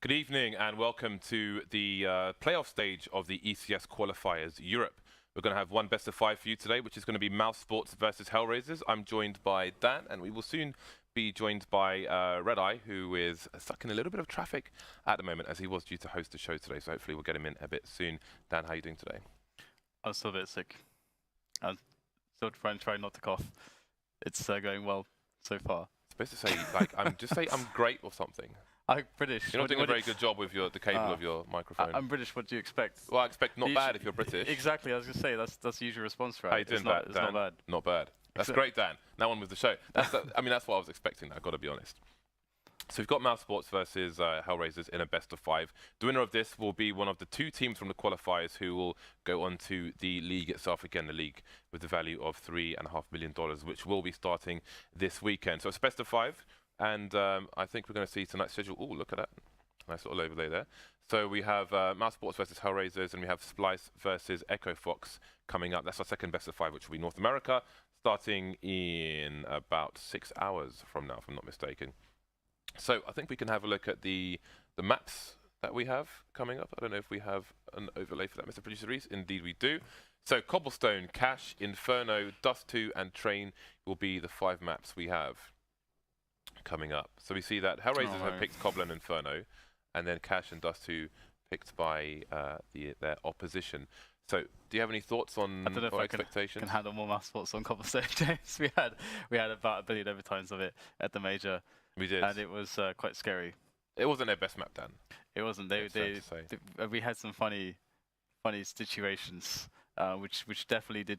Good evening and welcome to the playoff stage of the ECS Qualifiers Europe. We're going to have one best of 5 for you today, which is going to be Mousesports versus HellRaisers. I'm joined by Dan, and we will soon be joined by ReDeYe, who is stuck in a little bit of traffic at the moment, as he was due to host the show today. So hopefully we'll get him in a bit soon. Dan, how are you doing today? I'm still a bit sick. I'm still trying not to cough. It's going well so far. Supposed to say, like, just say I'm great or something. I'm British. You're not doing a very good job with the cable of your microphone. I'm British. What do you expect? Well, I expect not bad if you're British. Exactly. I was going to say that's the usual response, right? How you doing, Dan? It's not bad. Not bad. That's great, Dan. Now on with the show. I mean, that's what I was expecting. I've got to be honest. So we've got Mousesports versus HellRaisers in a best of 5. The winner of this will be one of the 2 teams from the qualifiers who will go on to the league itself, again the league with the value of $3.5 million, which will be starting this weekend. So it's best of 5, and I think we're going to see tonight's schedule. Oh, look at that. Nice little overlay there. So we have Mousesports versus HellRaisers, and we have Splice versus Echo Fox coming up. That's our second best of 5, which will be North America, starting in about 6 hours from now, if I'm not mistaken. So I think we can have a look at the maps that we have coming up. I don't know if we have an overlay for that, Mr. Producer Reese. Indeed we do. So Cobblestone, Cache, Inferno, Dust 2 and Train will be the 5 maps we have coming up. So we see that HellRaisers have picked Cobble and Inferno, and then Cache and Dust 2 picked by their opposition. So, do you have any thoughts on I don't know if expectations? I can handle more Mousesports on Cobblestone, James. We had about 1 billion overtimes of it at the major. We did, and it was quite scary. It wasn't their best map, Dan. It wasn't. We had some funny situations, which definitely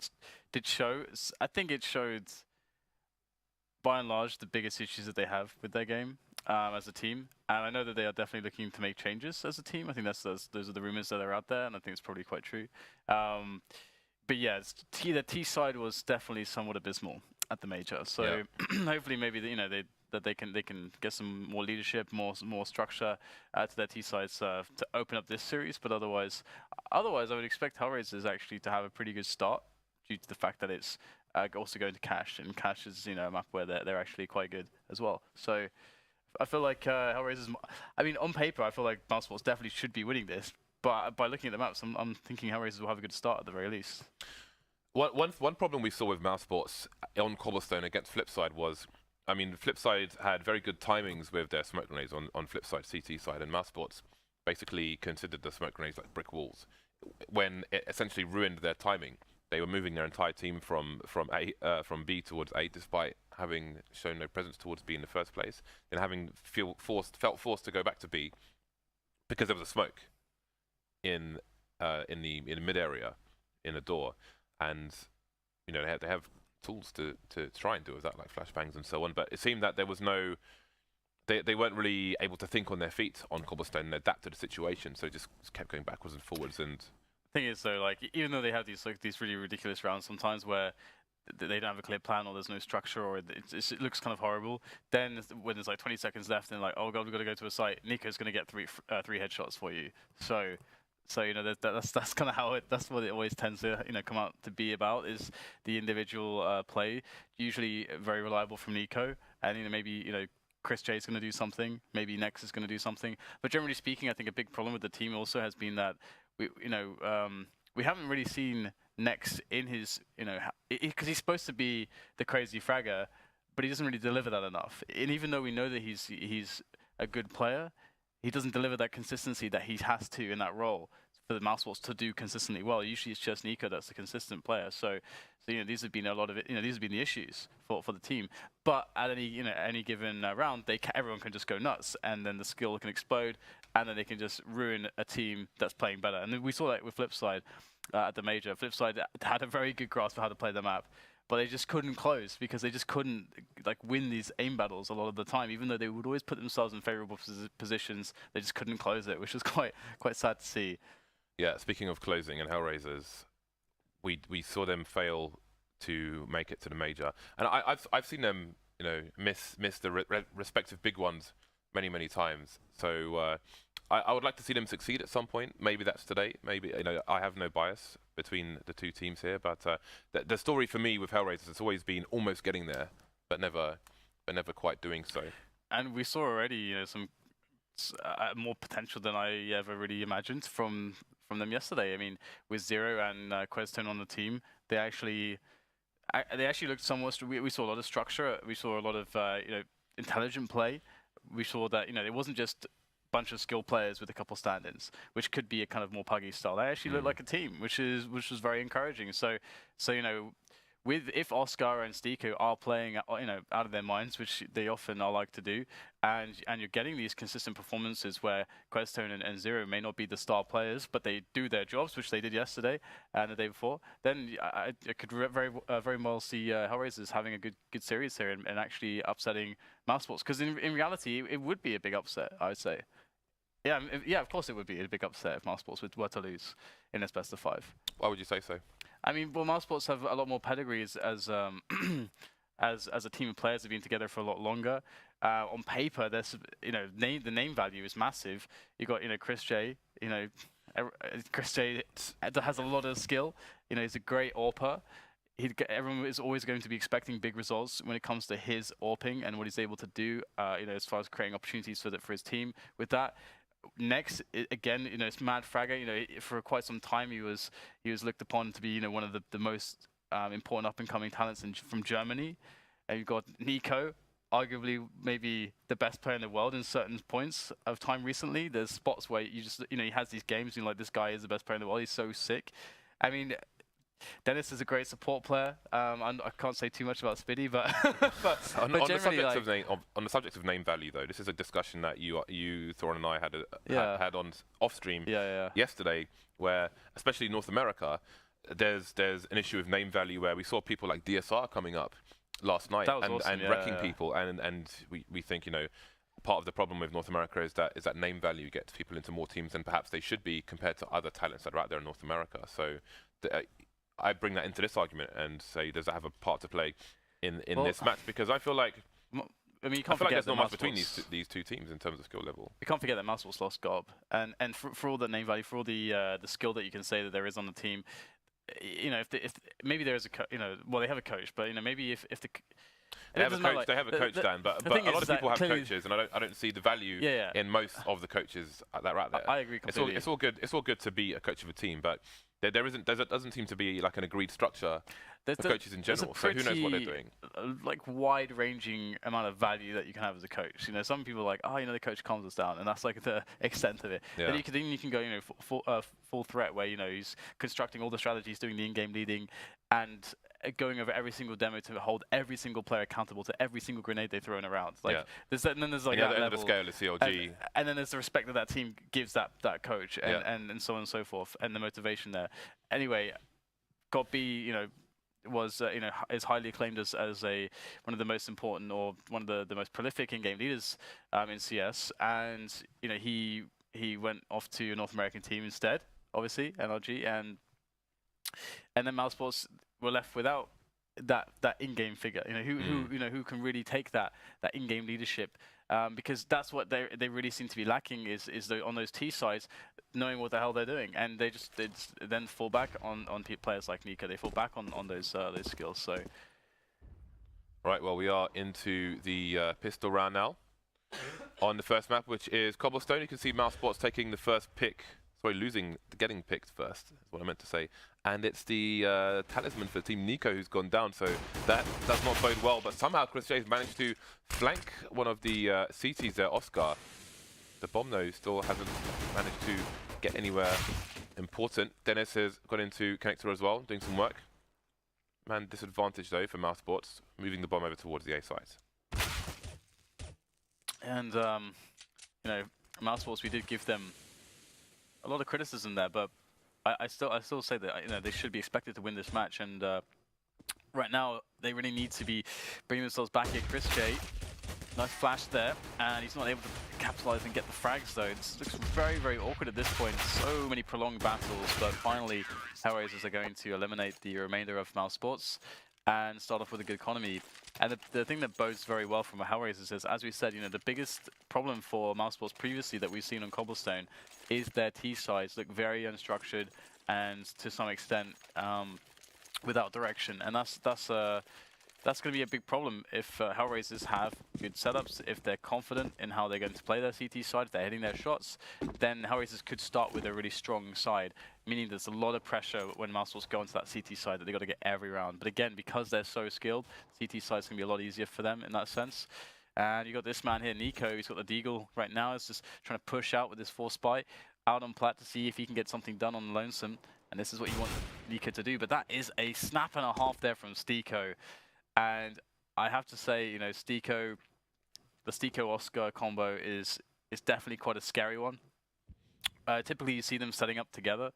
did show. I think it showed, by and large, the biggest issues that they have with their game as a team. And I know that they are definitely looking to make changes as a team. I think those are the rumors that are out there, and I think it's probably quite true. But yeah, the T side was definitely somewhat abysmal at the major. So hopefully, maybe they can get some more leadership, more structure to their T sides to open up this series. But otherwise, I would expect HellRaisers actually to have a pretty good start due to the fact that it's also going to Cache, and Cache is a map where they're actually quite good as well. So I feel like HellRaisers. I mean, on paper, I feel like Mousesports definitely should be winning this. But by looking at the maps, I'm thinking HellRaisers will have a good start at the very least. One problem we saw with Mousesports on Cobblestone against Flipside was, I mean, Flipside had very good timings with their smoke grenades on Flipside, CT side, and Mousesports basically considered the smoke grenades like brick walls. When it essentially ruined their timing, they were moving their entire team from B towards A, despite having shown no presence towards B in the first place, and having felt forced to go back to B because there was a smoke in the mid area in the door, and they have tools to try and do with that, like flashbangs and so on. But it seemed that there was no, they weren't really able to think on their feet on Cobblestone and adapt to the situation, so it just kept going backwards and forwards. And the thing is, though, like, even though they have these really ridiculous rounds sometimes where they don't have a clear plan or there's no structure or it looks kind of horrible, then when there's like 20 seconds left and like, oh god, we've got to go to a site, NiKo's going to get three headshots for you. So that's kind of how that's what it always tends to come out to be about, is the individual play, usually very reliable from NiKo, and maybe chrisJ is going to do something, maybe Nex is going to do something, but generally speaking, I think a big problem with the team also has been that we haven't really seen Nex in his because he's supposed to be the crazy fragger, but he doesn't really deliver that enough. And even though we know that he's a good player, he doesn't deliver that consistency that he has to in that role for the Mousesports to do consistently well. Usually it's just NiKo that's the consistent player. So these have been a lot of it. These have been the issues for the team. But at any given round, everyone can just go nuts, and then the skill can explode, and then they can just ruin a team that's playing better. And we saw that with Flipside at the major. Flipside had a very good grasp of how to play the map, but they just couldn't close because they just couldn't win these aim battles a lot of the time. Even though they would always put themselves in favorable positions, they just couldn't close it, which was quite sad to see. Yeah, speaking of closing and HellRaisers, we saw them fail to make it to the major, and I've seen them miss the respective big ones many times. So I would like to see them succeed at some point. Maybe that's today. Maybe I have no bias between the 2 teams here, but the story for me with HellRaisers has always been almost getting there, but never quite doing so. And we saw already some more potential than I ever really imagined from them yesterday. I mean, with Zero and queztone on the team, they actually looked somewhat. We saw a lot of structure. We saw a lot of intelligent play. We saw that it wasn't just a bunch of skilled players with a couple stand-ins, which could be a kind of more puggy style. They actually looked like a team, which was very encouraging. So if Oskar and STYKO are playing out of their minds, which they often are like to do, and you're getting these consistent performances where queztone and Zero may not be the star players, but they do their jobs, which they did yesterday and the day before, then I could very well see HellRaisers having a good series here and actually upsetting Mousesports, because in reality it would be a big upset, I would say. Yeah, of course it would be a big upset if Mousesports were to lose in this best of 5. Why would you say so? I mean, well, Mousesports have a lot more pedigree as a team of players. Have been together for a lot longer. On paper, there's the name value is massive. You got chrisJ. chrisJ has a lot of skill. He's a great AWPer. Everyone is always going to be expecting big results when it comes to his AWPing and what he's able to do. As far as creating opportunities for his team. With that. Next, again, it's Mad Fragger. For quite some time, he was looked upon to be, one of the most important up-and-coming talents from Germany. And you've got NiKo, arguably maybe the best player in the world in certain points of time recently. There's spots where you just, he has these games, and like, this guy is the best player in the world. He's so sick. I mean, Denis is a great support player. I can't say too much about Spiidi, but on the subject of name value, though, this is a discussion that you Thorin, and I had on off stream yesterday, where especially in North America, there's an issue of name value where we saw people like DSR coming up last night and wrecking people, and we think part of the problem with North America is that name value gets people into more teams than perhaps they should be compared to other talents that are out there in North America. So. I bring that into this argument and say, does that have a part to play in this match? Because I feel like you can't forget there's not much between these two teams in terms of skill level. You can't forget that Mousesports lost Gob, and for all the name value, for all the skill that you can say that there is on the team, if maybe there is they have a coach, but maybe if the they have a coach, Dan, but a lot of people have coaches, and I don't see the value in most of the coaches that are out there. I agree completely. It's all good to be a coach of a team, but there doesn't seem to be like an agreed structure for coaches in general. So who knows what they're doing? Like wide-ranging amount of value that you can have as a coach. Some people are like, the coach calms us down, and that's like the extent of it. Yeah. Then you can go, full threat, where he's constructing all the strategies, doing the in-game leading, and going over every single demo to hold every single player accountable to every single grenade they throw in around. There's that, and then there's like that level. The scale is CLG. And then there's the respect that team gives that coach, and so on and so forth, and the motivation there. Anyway, GOB, was is highly acclaimed as one of the most important, or one of the most prolific in-game leaders in CS, and he went off to a North American team instead, obviously NRG, and then Mousesports were left without that in-game figure, who can really take that in-game leadership, because that's what they really seem to be lacking is on those T sides, knowing what the hell they're doing, and they just then fall back on players like NiKo. They fall back on those skills. So, right. Well, we are into the pistol round now on the first map, which is Cobblestone. You can see Mousesports taking the first pick. Sorry, getting picked first, is what I meant to say. And it's the talisman for Team NiKo who's gone down, so that does not bode well. But somehow chrisJ has managed to flank one of the CTs there, Oskar. The bomb, though, still hasn't managed to get anywhere important. Denis has got into connector as well, doing some work. Man, disadvantage, though, for Mousesports, moving the bomb over towards the A site. And, Mousesports, we did give them a lot of criticism there, but I still say that they should be expected to win this match, and right now they really need to be bringing themselves back here. chrisJ, nice flash there, and he's not able to capitalize and get the frags though. It looks very awkward at this point. So many prolonged battles, but finally HellRaisers are going to eliminate the remainder of Mousesports and start off with a good economy. And the thing that bodes very well from HellRaisers is, as we said, the biggest problem for Mousesports previously that we've seen on Cobblestone is their T sides look very unstructured and to some extent without direction. And that's that's going to be a big problem if HellRaisers have good setups, if they're confident in how they're going to play their CT side, if they're hitting their shots, then HellRaisers could start with a really strong side, meaning there's a lot of pressure when Mousesports go into that CT side that they got to get every round. But again, because they're so skilled, CT side's going to be a lot easier for them in that sense. And you got this man here, NiKo, he's got the Deagle right now, is just trying to push out with his force spy out on plat to see if he can get something done on Lonesome. And this is what you want NiKo to do. But that is a snap and a half there from STYKO. And I have to say, you know, STYKO, the STYKO-oskar combo is definitely quite a scary one. Typically, you see them setting up together.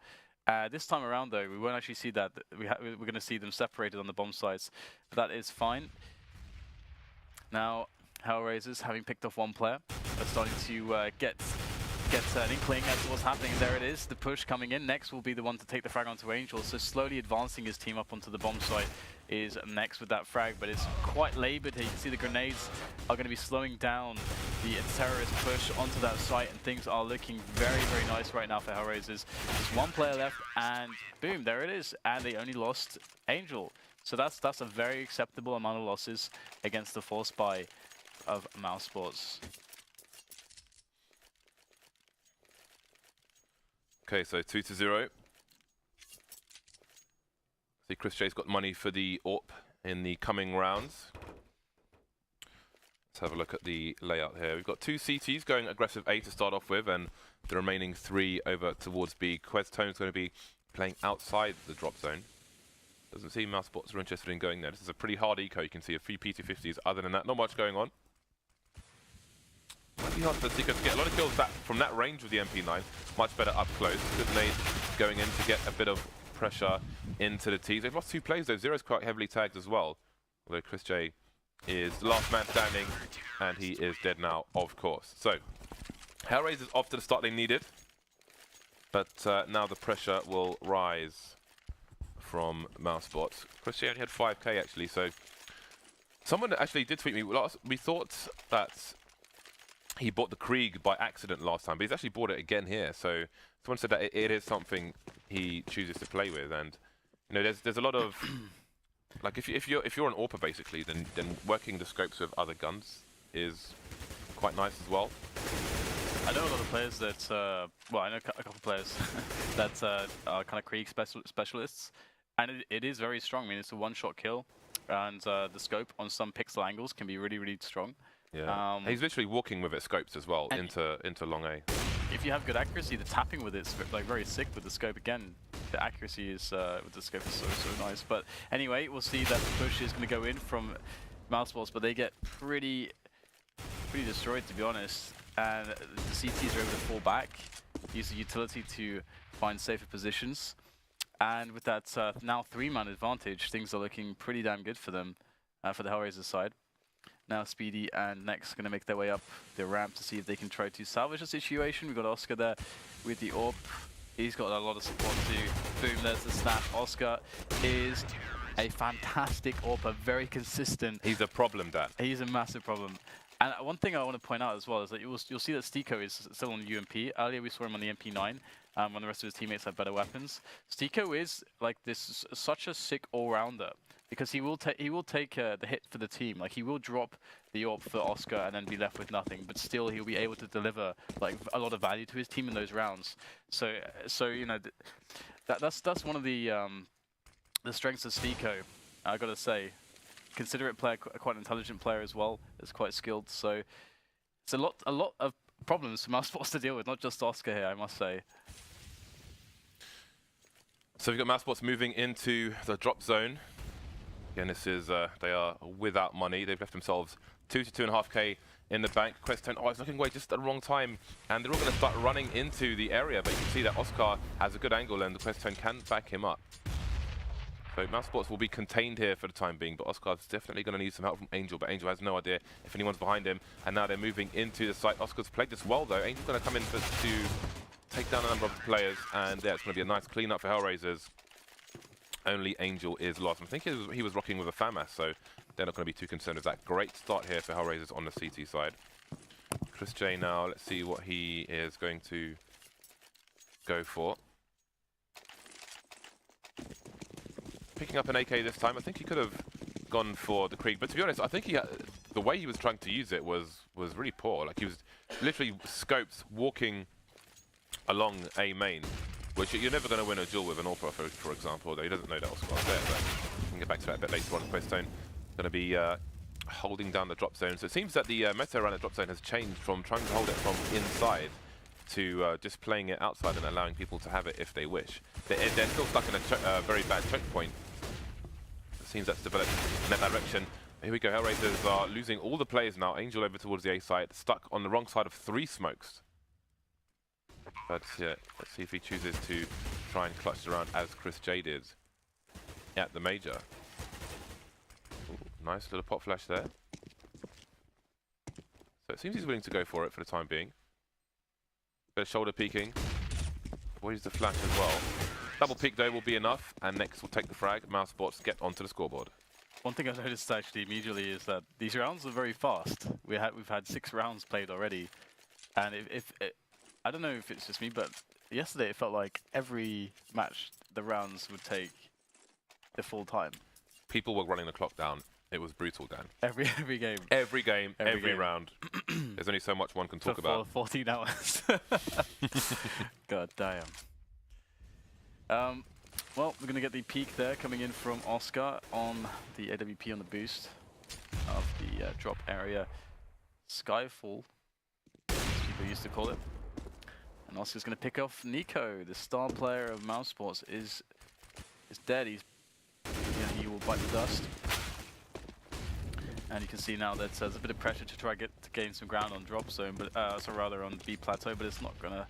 This time around, though, we won't actually see that. We're going to see them separated on the bomb sites. But that is fine. Now, HellRaisers, having picked off one player, are starting to get an inkling as to what's happening. There it is, the push coming in. Next will be the one to take the frag onto Angel. So slowly advancing his team up onto the bomb site is next with that frag, but it's quite labored here. You can see the grenades are going to be slowing down the terrorist push onto that site, and things are looking very, very nice right now for HellRaisers. Just one player left, and boom, there it is. And they only lost Angel. So that's a very acceptable amount of losses against the force buy of Mousesports. Okay, so 2-0. See, chrisJ's got money for the AWP in the coming rounds. Let's have a look at the layout here. We've got 2 CTs going aggressive A to start off with, and the remaining 3 over towards B. queztone's going to be playing outside the drop zone. Doesn't seem Mousesports are interested in going there. This is a pretty hard eco. You can see a few P250s. Other than that, not much going on. Might be hard for STYKO to get a lot of kills back from that range with the MP9. Much better up close. Good nade going in to get a bit of pressure into the T's. They've lost 2 players though. Zero's quite heavily tagged as well. Although chrisJ is the last man standing, and he is dead now, of course. So, HellRaisers off to the start they needed. But now the pressure will rise from Mousesports. chrisJ only had 5k actually, so someone actually did tweet me. We thought that he bought the Krieg by accident last time, but he's actually bought it again here. So someone said that it is something he chooses to play with, and you know, there's a lot of like if you're an AWPer basically, then working the scopes with other guns is quite nice as well. I know a lot of players that well, I know a couple of players that are kind of Krieg specialists, and it is very strong. I mean, it's a one-shot kill, and the scope on some pixel angles can be really, really strong. Yeah, he's literally walking with it scoped as well into long A. If you have good accuracy, the tapping with it's like very sick with the scope. Again, the accuracy is with the scope is so nice. But anyway, we'll see that the push is going to go in from Mousesports, but they get pretty destroyed, to be honest. And the CTs are able to fall back, use the utility to find safer positions. And with that now 3-man advantage, things are looking pretty damn good for them, for the HellRaisers side. Now Spiidi and Next going to make their way up the ramp to see if they can try to salvage the situation. We've got oskar there with the AWP. He's got a lot of support too. Boom, there's the snap. oskar is a fantastic AWPer, very consistent. He's a problem, Dan. He's a massive problem. And one thing I want to point out as well is that you'll see that STYKO is still on the UMP. Earlier we saw him on the MP9 when the rest of his teammates have better weapons. STYKO is like this, such a sick all-rounder, because he will take the hit for the team. Like, he will drop the AWP for oskar and then be left with nothing, but still he'll be able to deliver like a lot of value to his team in those rounds. So you know, that's one of the strengths of STYKO. I gotta say, considerate player, quite an intelligent player as well. Is quite skilled. So it's a lot of problems for Mousesports to deal with, not just oskar here, I must say. So we've got Mousesports moving into the drop zone. Again, this is, they are without money. They've left themselves 2 to 2.5k in the bank. queztone, it's looking away just at the wrong time. And they're all going to start running into the area. But you can see that oskar has a good angle and the queztone can back him up. So Mousesports will be contained here for the time being, but oskar's definitely going to need some help from Angel. But Angel has no idea if anyone's behind him. And now they're moving into the site. oskar's played this well, though. Angel's going to come in to take down a number of the players. And yeah, it's going to be a nice clean-up for HellRaisers. Only Angel is lost. I think he was rocking with a FAMAS, so they're not going to be too concerned with that. Great start here for HellRaisers on the CT side. chrisJ now, let's see what he is going to go for. Picking up an AK this time. I think he could have gone for the Krieg, but to be honest, I think the way he was trying to use it was really poor. Like he was literally scoped walking along A main, which you're never going to win a duel with an AWP, for example, although he doesn't know that Oscar's there, but we can get back to that a bit later on. queztone going to be holding down the drop zone. So it seems that the meta around the drop zone has changed from trying to hold it from inside to just playing it outside and allowing people to have it if they wish. They're still stuck in a very bad choke point. It seems that's developed in that direction. Here we go, HellRaisers are losing all the players now. Angel over towards the A side, stuck on the wrong side of 3 smokes. But yeah, let's see if he chooses to try and clutch around as chrisJ did at the major. Ooh, nice little pop flash there. So it seems he's willing to go for it for the time being. Bit of shoulder peeking. Avoids the flash as well. Double peek though will be enough, and next we'll take the frag. Mousesports get onto the scoreboard. One thing I've noticed actually immediately is that these rounds are very fast. We've had 6 rounds played already, and I don't know if it's just me, but yesterday it felt like every match the rounds would take the full time. People were running the clock down. It was brutal, Dan. Every game. Every game, every round. There's only so much one can talk about. 14 hours. God damn. Well, we're going to get the peek there coming in from Oskar on the AWP on the boost of the drop area. Skyfall, as people used to call it. And Oscar's going to pick off NiKo, the star player of Mousesports, is dead. He will bite the dust. And you can see now that there's a bit of pressure to try to gain some ground on drop zone, but so rather on B plateau, but it's not gonna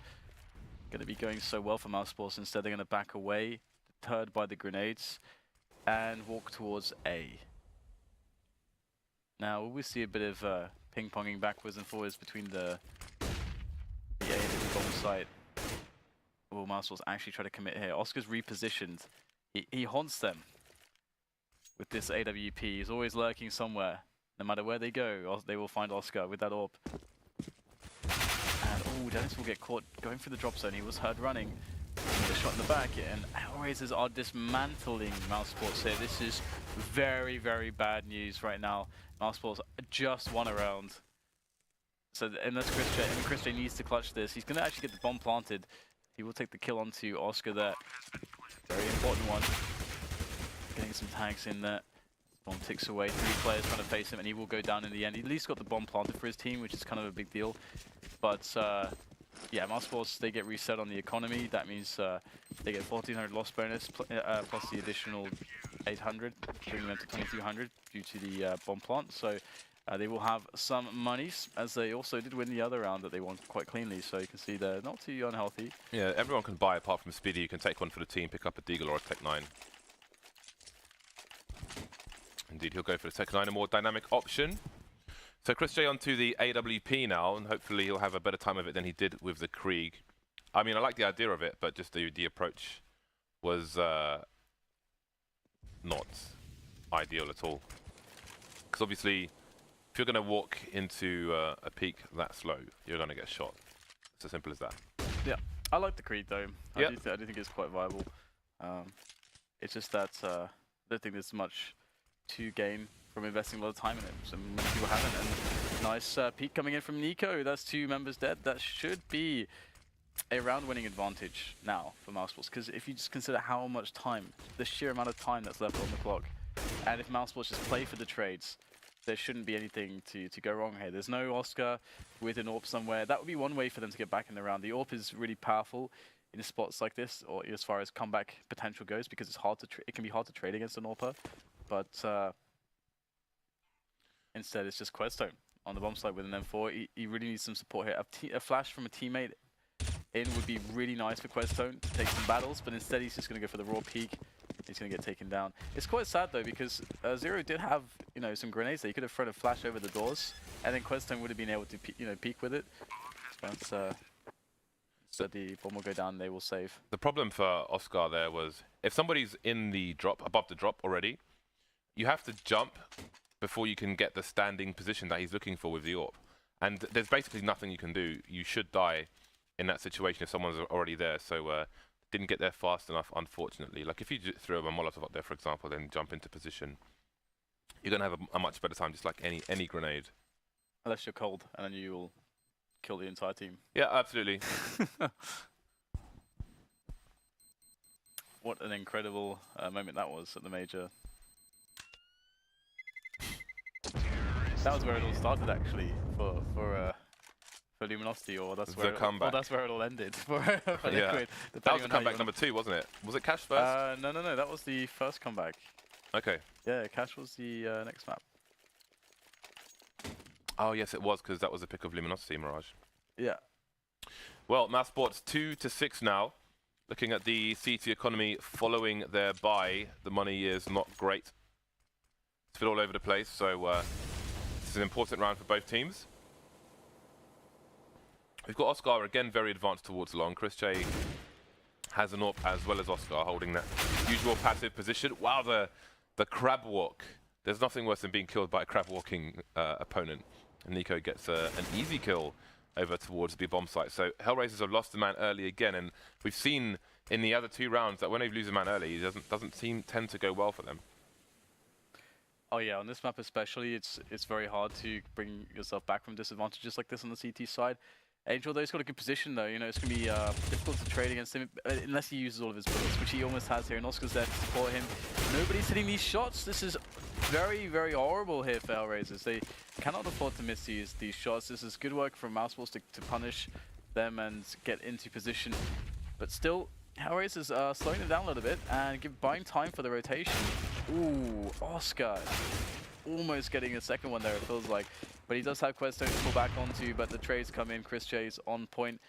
be going so well for Mousesports. Instead, they're gonna back away, deterred by the grenades, and walk towards A. Now we see a bit of ping-ponging backwards and forwards between the A and the bomb site. Will Mousesports actually try to commit here? Oscar's repositioned. He haunts them with this AWP. He's always lurking somewhere. No matter where they go, they will find Oskar with that AWP. And oh, Denis will get caught going through the drop zone. He was heard running. A shot in the back, and HellRaisers are dismantling Mousesports here. This is very, very bad news right now. Mousesports just won a round. So unless chrisJ needs to clutch this, he's going to actually get the bomb planted. He will take the kill onto Oskar there. Very important one. Getting some tags in there. Bomb ticks away. 3 players trying to face him, and he will go down in the end. He at least got the bomb planted for his team, which is kind of a big deal. But yeah, Mousesports, they get reset on the economy. That means they get 1,400 loss bonus plus the additional 800, bringing them to 2,200 due to the bomb plant. So they will have some monies, as they also did win the other round that they won quite cleanly. So you can see they're not too unhealthy. Yeah, everyone can buy apart from Spiidi. You can take one for the team, pick up a Deagle or a Tech 9. Indeed, he'll go for the Tech 9, a more dynamic option. So chrisJ onto the AWP now, and hopefully he'll have a better time of it than he did with the Krieg. I mean, I like the idea of it, but just the approach was not ideal at all. Because obviously, if you're going to walk into a peak that slow, you're going to get shot. It's as simple as that. Yeah, I like the Krieg though. I do think it's quite viable. It's just that I don't think there's much to gain from investing a lot of time in it. So many people haven't. And nice peek coming in from NiKo. That's 2 members dead. That should be a round-winning advantage now for Mousesports. Because if you just consider how much time, the sheer amount of time that's left on the clock, and if Mousesports just play for the trades, there shouldn't be anything to go wrong here. There's no Oskar with an AWP somewhere. That would be one way for them to get back in the round. The AWP is really powerful in spots like this, or as far as comeback potential goes, because it's hard to it can be hard to trade against an AWPer. But instead, it's just queztone on the bomb side with an M4. He really needs some support here. A flash from a teammate in would be really nice for queztone to take some battles, but instead he's just going to go for the raw peek. He's going to get taken down. It's quite sad though, because Zero did have some grenades there. He could have thrown a flash over the doors, and then queztone would have been able to peek with it. But so the bomb will go down. They will save. The problem for Oskar there was if somebody's in the drop, above the drop already, you have to jump before you can get the standing position that he's looking for with the AWP. And there's basically nothing you can do. You should die in that situation if someone's already there. So didn't get there fast enough, unfortunately. Like if you just throw a Molotov up there, for example, then jump into position, you're going to have a much better time, just like any grenade. Unless you're cold, and then you will kill the entire team. Yeah, absolutely. What an incredible moment that was at the major. That was where it all started, actually, for Luminosity, or that's where that's where it all ended for yeah. Liquid. That was the comeback number 2, wasn't it? Was it Cash first? No, that was the first comeback. Okay. Yeah, Cash was the next map. Oh yes, it was, because that was a pick of Luminosity Mirage. Yeah. Well, Mousesports 2-6 now. Looking at the CT economy following their bye, the money is not great. It's a bit all over the place, so this is an important round for both teams. We've got oskar again very advanced towards long. chrisJ has an AWP as well as oskar holding that usual passive position. Wow, the crab walk. There's nothing worse than being killed by a crab walking opponent. And NiKo gets an easy kill over towards the bomb site. So HellRaisers have lost a man early again, and we've seen in the other 2 rounds that when they lose a man early, it doesn't tend to go well for them. Oh yeah, on this map especially, it's very hard to bring yourself back from disadvantages like this on the CT side. Angel, though, he's got a good position, though. You know, it's going to be difficult to trade against him unless he uses all of his bullets, which he almost has here. And oskar's there to support him. Nobody's hitting these shots. This is very, very horrible here for HellRaisers. They cannot afford to miss these shots. This is good work from Mousesports to punish them and get into position. But still, HellRaisers are slowing them down a little bit and buying time for the rotation. Ooh, oskar. Almost getting a second one there, it feels like. But he does have queztone to pull back onto, but the trades come in. chrisJ's on point,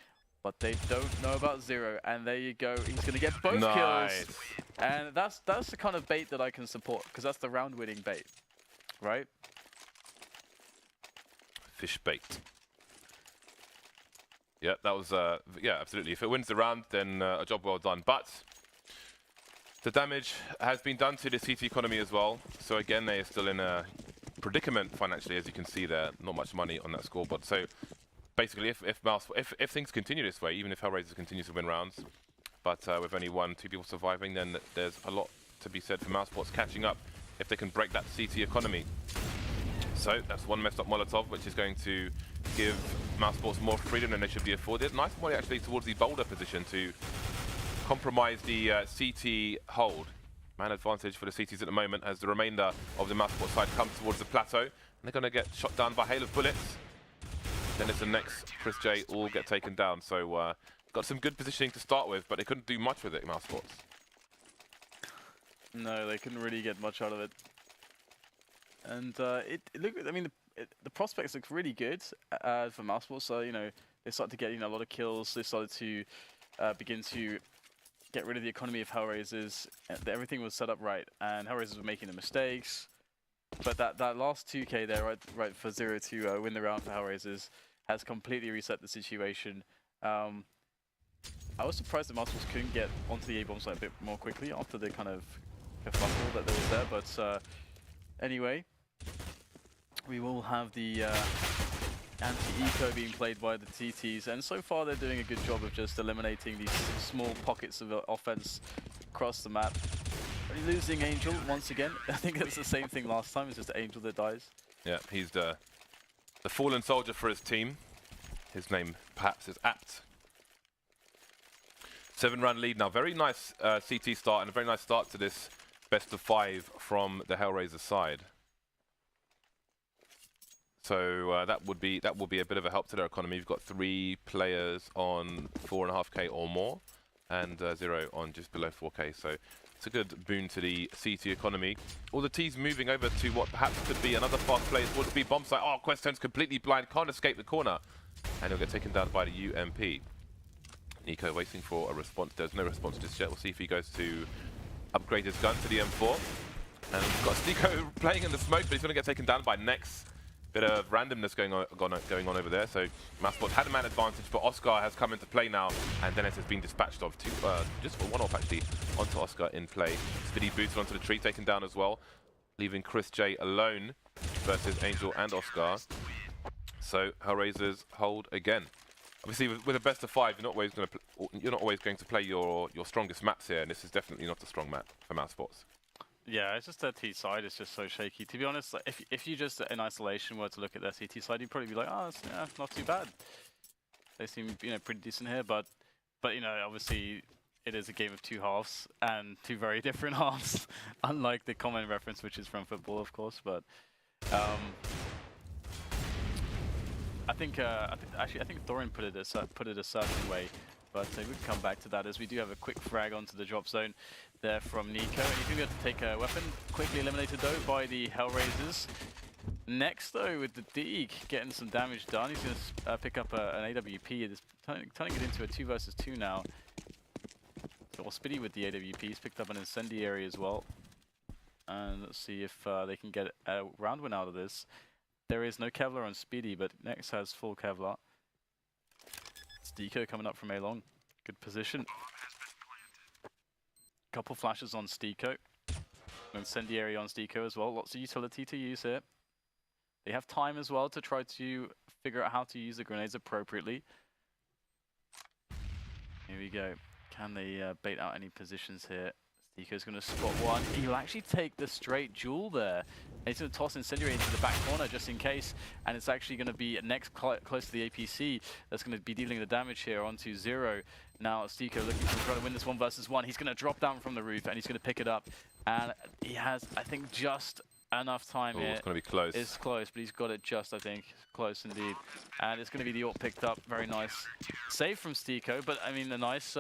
but they don't know about Zero. And there you go. He's going to get both kills. And that's the kind of bait that I can support, because that's the round-winning bait, right? Fish bait. Yeah, that was, yeah, absolutely. If it wins the round, then a job well done. But the damage has been done to the CT economy as well. So again, they are still in a predicament financially, as you can see there. Not much money on that scoreboard. So basically, if things continue this way, even if HellRaisers continues to win rounds, but with only 1-2 people surviving, then there's a lot to be said for Mousesports catching up if they can break that CT economy. So that's one messed up Molotov, which is going to give Mousesports more freedom than they should be afforded. Nice volley actually towards the boulder position to compromise the CT hold. Man advantage for the CTs at the moment as the remainder of the Mousesports side comes towards the plateau. And they're going to get shot down by hail of bullets. Denis and next chrisJ all get taken down. So got some good positioning to start with, but they couldn't do much with it, Mousesports. No, they couldn't really get much out of it. And I mean, the prospects look really good for Mousesports. So, you know, they started to get, a lot of kills. They started to begin to get rid of the economy of HellRaisers. Everything was set up right, and HellRaisers were making the mistakes. But that last 2k there, right for Zero to win the round for HellRaisers, has completely reset the situation. I was surprised that Mousesports couldn't get onto the A-bomb site a bit more quickly after the kind of kerfuffle that there was there. But anyway, we will have the anti-eco being played by the TTs, and so far they're doing a good job of just eliminating these small pockets of offense across the map. Only losing Angel once again. I think it's the same thing last time, it's just Angel that dies. Yeah, he's the fallen soldier for his team. His name perhaps is apt. 7-round lead now. Very nice CT start, and a very nice start to this best of 5 from the HellRaisers side. So that will be a bit of a help to their economy. You've got 3 players on 4.5k or more, and 0 on just below 4k. So it's a good boon to the CT economy. All the T's moving over to what perhaps could be another fast play towards the bomb site. Oh, queztone's completely blind, can't escape the corner, and he'll get taken down by the UMP. NiKo waiting for a response. There's no response just yet. We'll see if he goes to upgrade his gun to the M4. And we've got STYKO playing in the smoke, but he's going to get taken down by Nex. Bit of randomness going on over there. So Mousesports had a man advantage, but oskar has come into play now, and Denis has been dispatched of just for 1 off actually onto oskar in play. Spiidi booted onto the tree, taken down as well, leaving chrisJ alone versus Angel and oskar. So HellRaisers hold again. Obviously, with a best of 5, you're not always going to play your strongest maps here, and this is definitely not a strong map for Mousesports. Yeah, it's just their T side is just so shaky. To be honest, like, if you just in isolation were to look at their CT side, you'd probably be like, oh, that's not too bad. They seem, you know, pretty decent here, but you know, obviously it is a game of two halves and two very different halves, unlike the common reference, which is from football, of course. But I think Thorin put it a certain way. But we can come back to that as we do have a quick frag onto the drop zone there from NiKo. And he's going to be able to take a weapon. Quickly eliminated though by the HellRaisers. Next though with the Dig getting some damage done. He's going to pick up an AWP. It is turning it into a 2 versus 2 now. So Spiidi with the AWP. He's picked up an incendiary as well. And let's see if they can get a round win out of this. There is no Kevlar on Spiidi, but Next has full Kevlar. STYKO coming up from A long. Good position. Couple flashes on STYKO. Incendiary on STYKO as well. Lots of utility to use here. They have time as well to try to figure out how to use the grenades appropriately. Here we go. Can they bait out any positions here? STYKO's going to spot one. He'll actually take the straight duel there. And he's going to toss Incendiary into the back corner just in case. And it's actually going to be Next close to the APC that's going to be dealing the damage here onto Zero. Now STYKO looking to try to win this 1 versus 1. He's going to drop down from the roof and he's going to pick it up. And he has, I think, just enough time here. It's going to be close. It's close, but he's got it just, I think. Close indeed. And it's going to be the AWP picked up. Very nice save from STYKO, but I mean, a nice...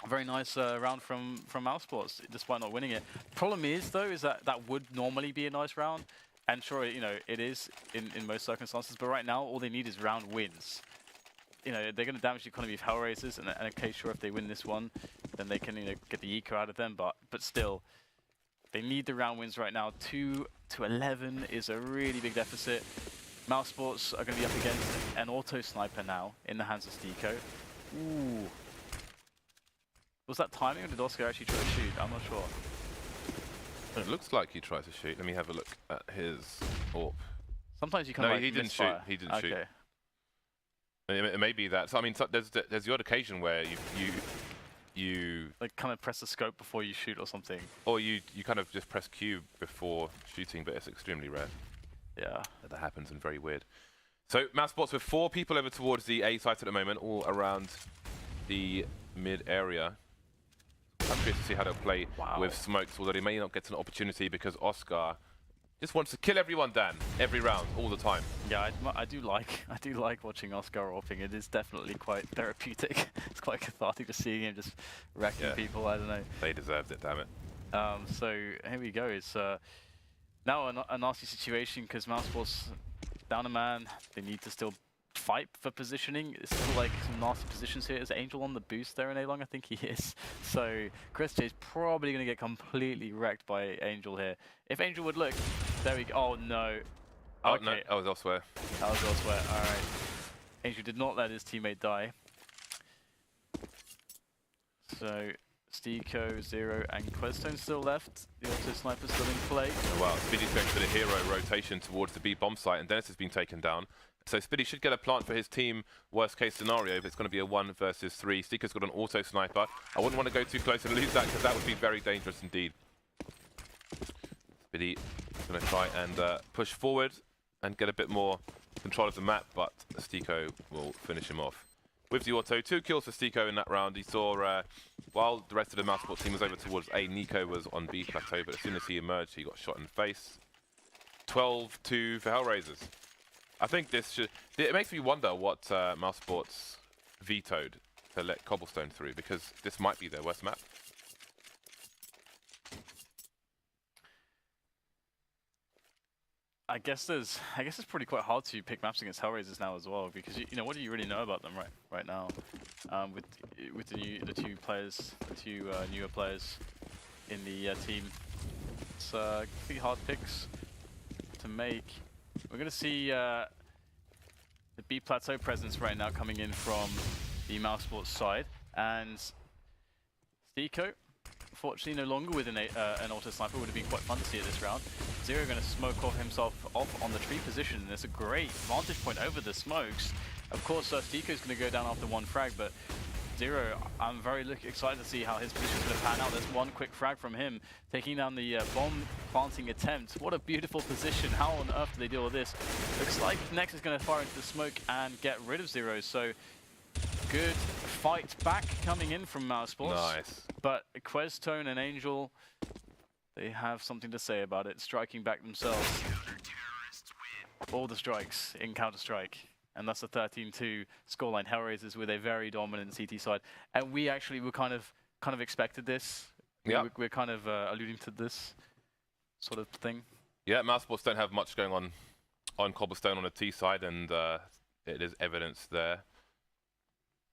very nice round from Mousesports, despite not winning it. Problem is, though, is that would normally be a nice round. And sure, you know, it is in most circumstances. But right now, all they need is round wins. You know, they're going to damage the economy of HellRaisers. And in case, sure, if they win this one, then they can, you know, get the eco out of them. But still, they need the round wins right now. 2 to 11 is a really big deficit. Mousesports are going to be up against an auto sniper now in the hands of STYKO. Ooh. Was that timing or did Oskar actually try to shoot? I'm not sure. It looks like he tried to shoot. Let me have a look at his AWP. Sometimes you can like he didn't shoot. He didn't shoot. It may be that. So I mean, there's the odd occasion where you like kind of press the scope before you shoot or something. Or you kind of just press Q before shooting, but it's extremely rare. Yeah. That happens and very weird. So Mousesports with 4 people over towards the A site at the moment, all around the mid area. I'm curious to see how they'll play with smokes, although they may not get an opportunity because Oskar just wants to kill everyone, Dan, every round, all the time. Yeah, I do like watching Oskar AWPing. It is definitely quite therapeutic. It's quite cathartic just seeing him just wrecking people. I don't know. They deserved it, damn it. So here we go. It's now a nasty situation because Mousesports down a man. They need to still fight for positioning. It's still like some nasty positions here. Is Angel on the boost there in A long? I think he is. So chrisJ is probably going to get completely wrecked by Angel here. If Angel would look, there we go. Oh no. Oh okay. no, that was elsewhere. That was elsewhere. All right. Angel did not let his teammate die. So STYKO, Zero, and queztone still left. The auto sniper still in play. Oh, wow, Spiidi's going for the hero rotation towards the B bomb site, and Denis has been taken down. So Spiidi should get a plant for his team, worst case scenario, if it's going to be a 1 versus 3. STYKO's got an auto sniper. I wouldn't want to go too close and lose that because that would be very dangerous indeed. Spiidi is going to try and push forward and get a bit more control of the map, but STYKO will finish him off. With the auto, 2 kills for STYKO in that round. He saw, while the rest of the Mousesports team was over towards A, NiKo was on B plateau, but as soon as he emerged, he got shot in the face. 12-2 for HellRaisers. I think this should... It makes me wonder what Mousesports vetoed to let Cobblestone through, because this might be their worst map. I guess it's pretty quite hard to pick maps against HellRaisers now as well, because you know, what do you really know about them right now? With the two newer players in the team, it's pretty hard picks to make. We're going to see the B plateau presence right now coming in from the Mousesports side, and STYKO, unfortunately, no longer with an auto sniper. Would have been quite fun to see it this round. Zero going to smoke himself off on the tree position, and there's a great vantage point over the smokes. Of course, STYKO is going to go down after 1 frag, but Zero, I'm very excited to see how his position's going to pan out. There's one quick frag from him, taking down the bomb planting attempt. What a beautiful position. How on earth do they deal with this? Looks like Nex is going to fire into the smoke and get rid of Zero. So good fight back coming in from Mousesports. Nice. But queztone and Angel, they have something to say about it, striking back themselves. All the strikes in Counter-Strike. And that's a 13-2 scoreline. HellRaisers with a very dominant CT side. And we actually were kind of expected this. Yeah. We're kind of alluding to this sort of thing. Yeah, Mousesports don't have much going on Cobblestone on the T side, and it is evidence there.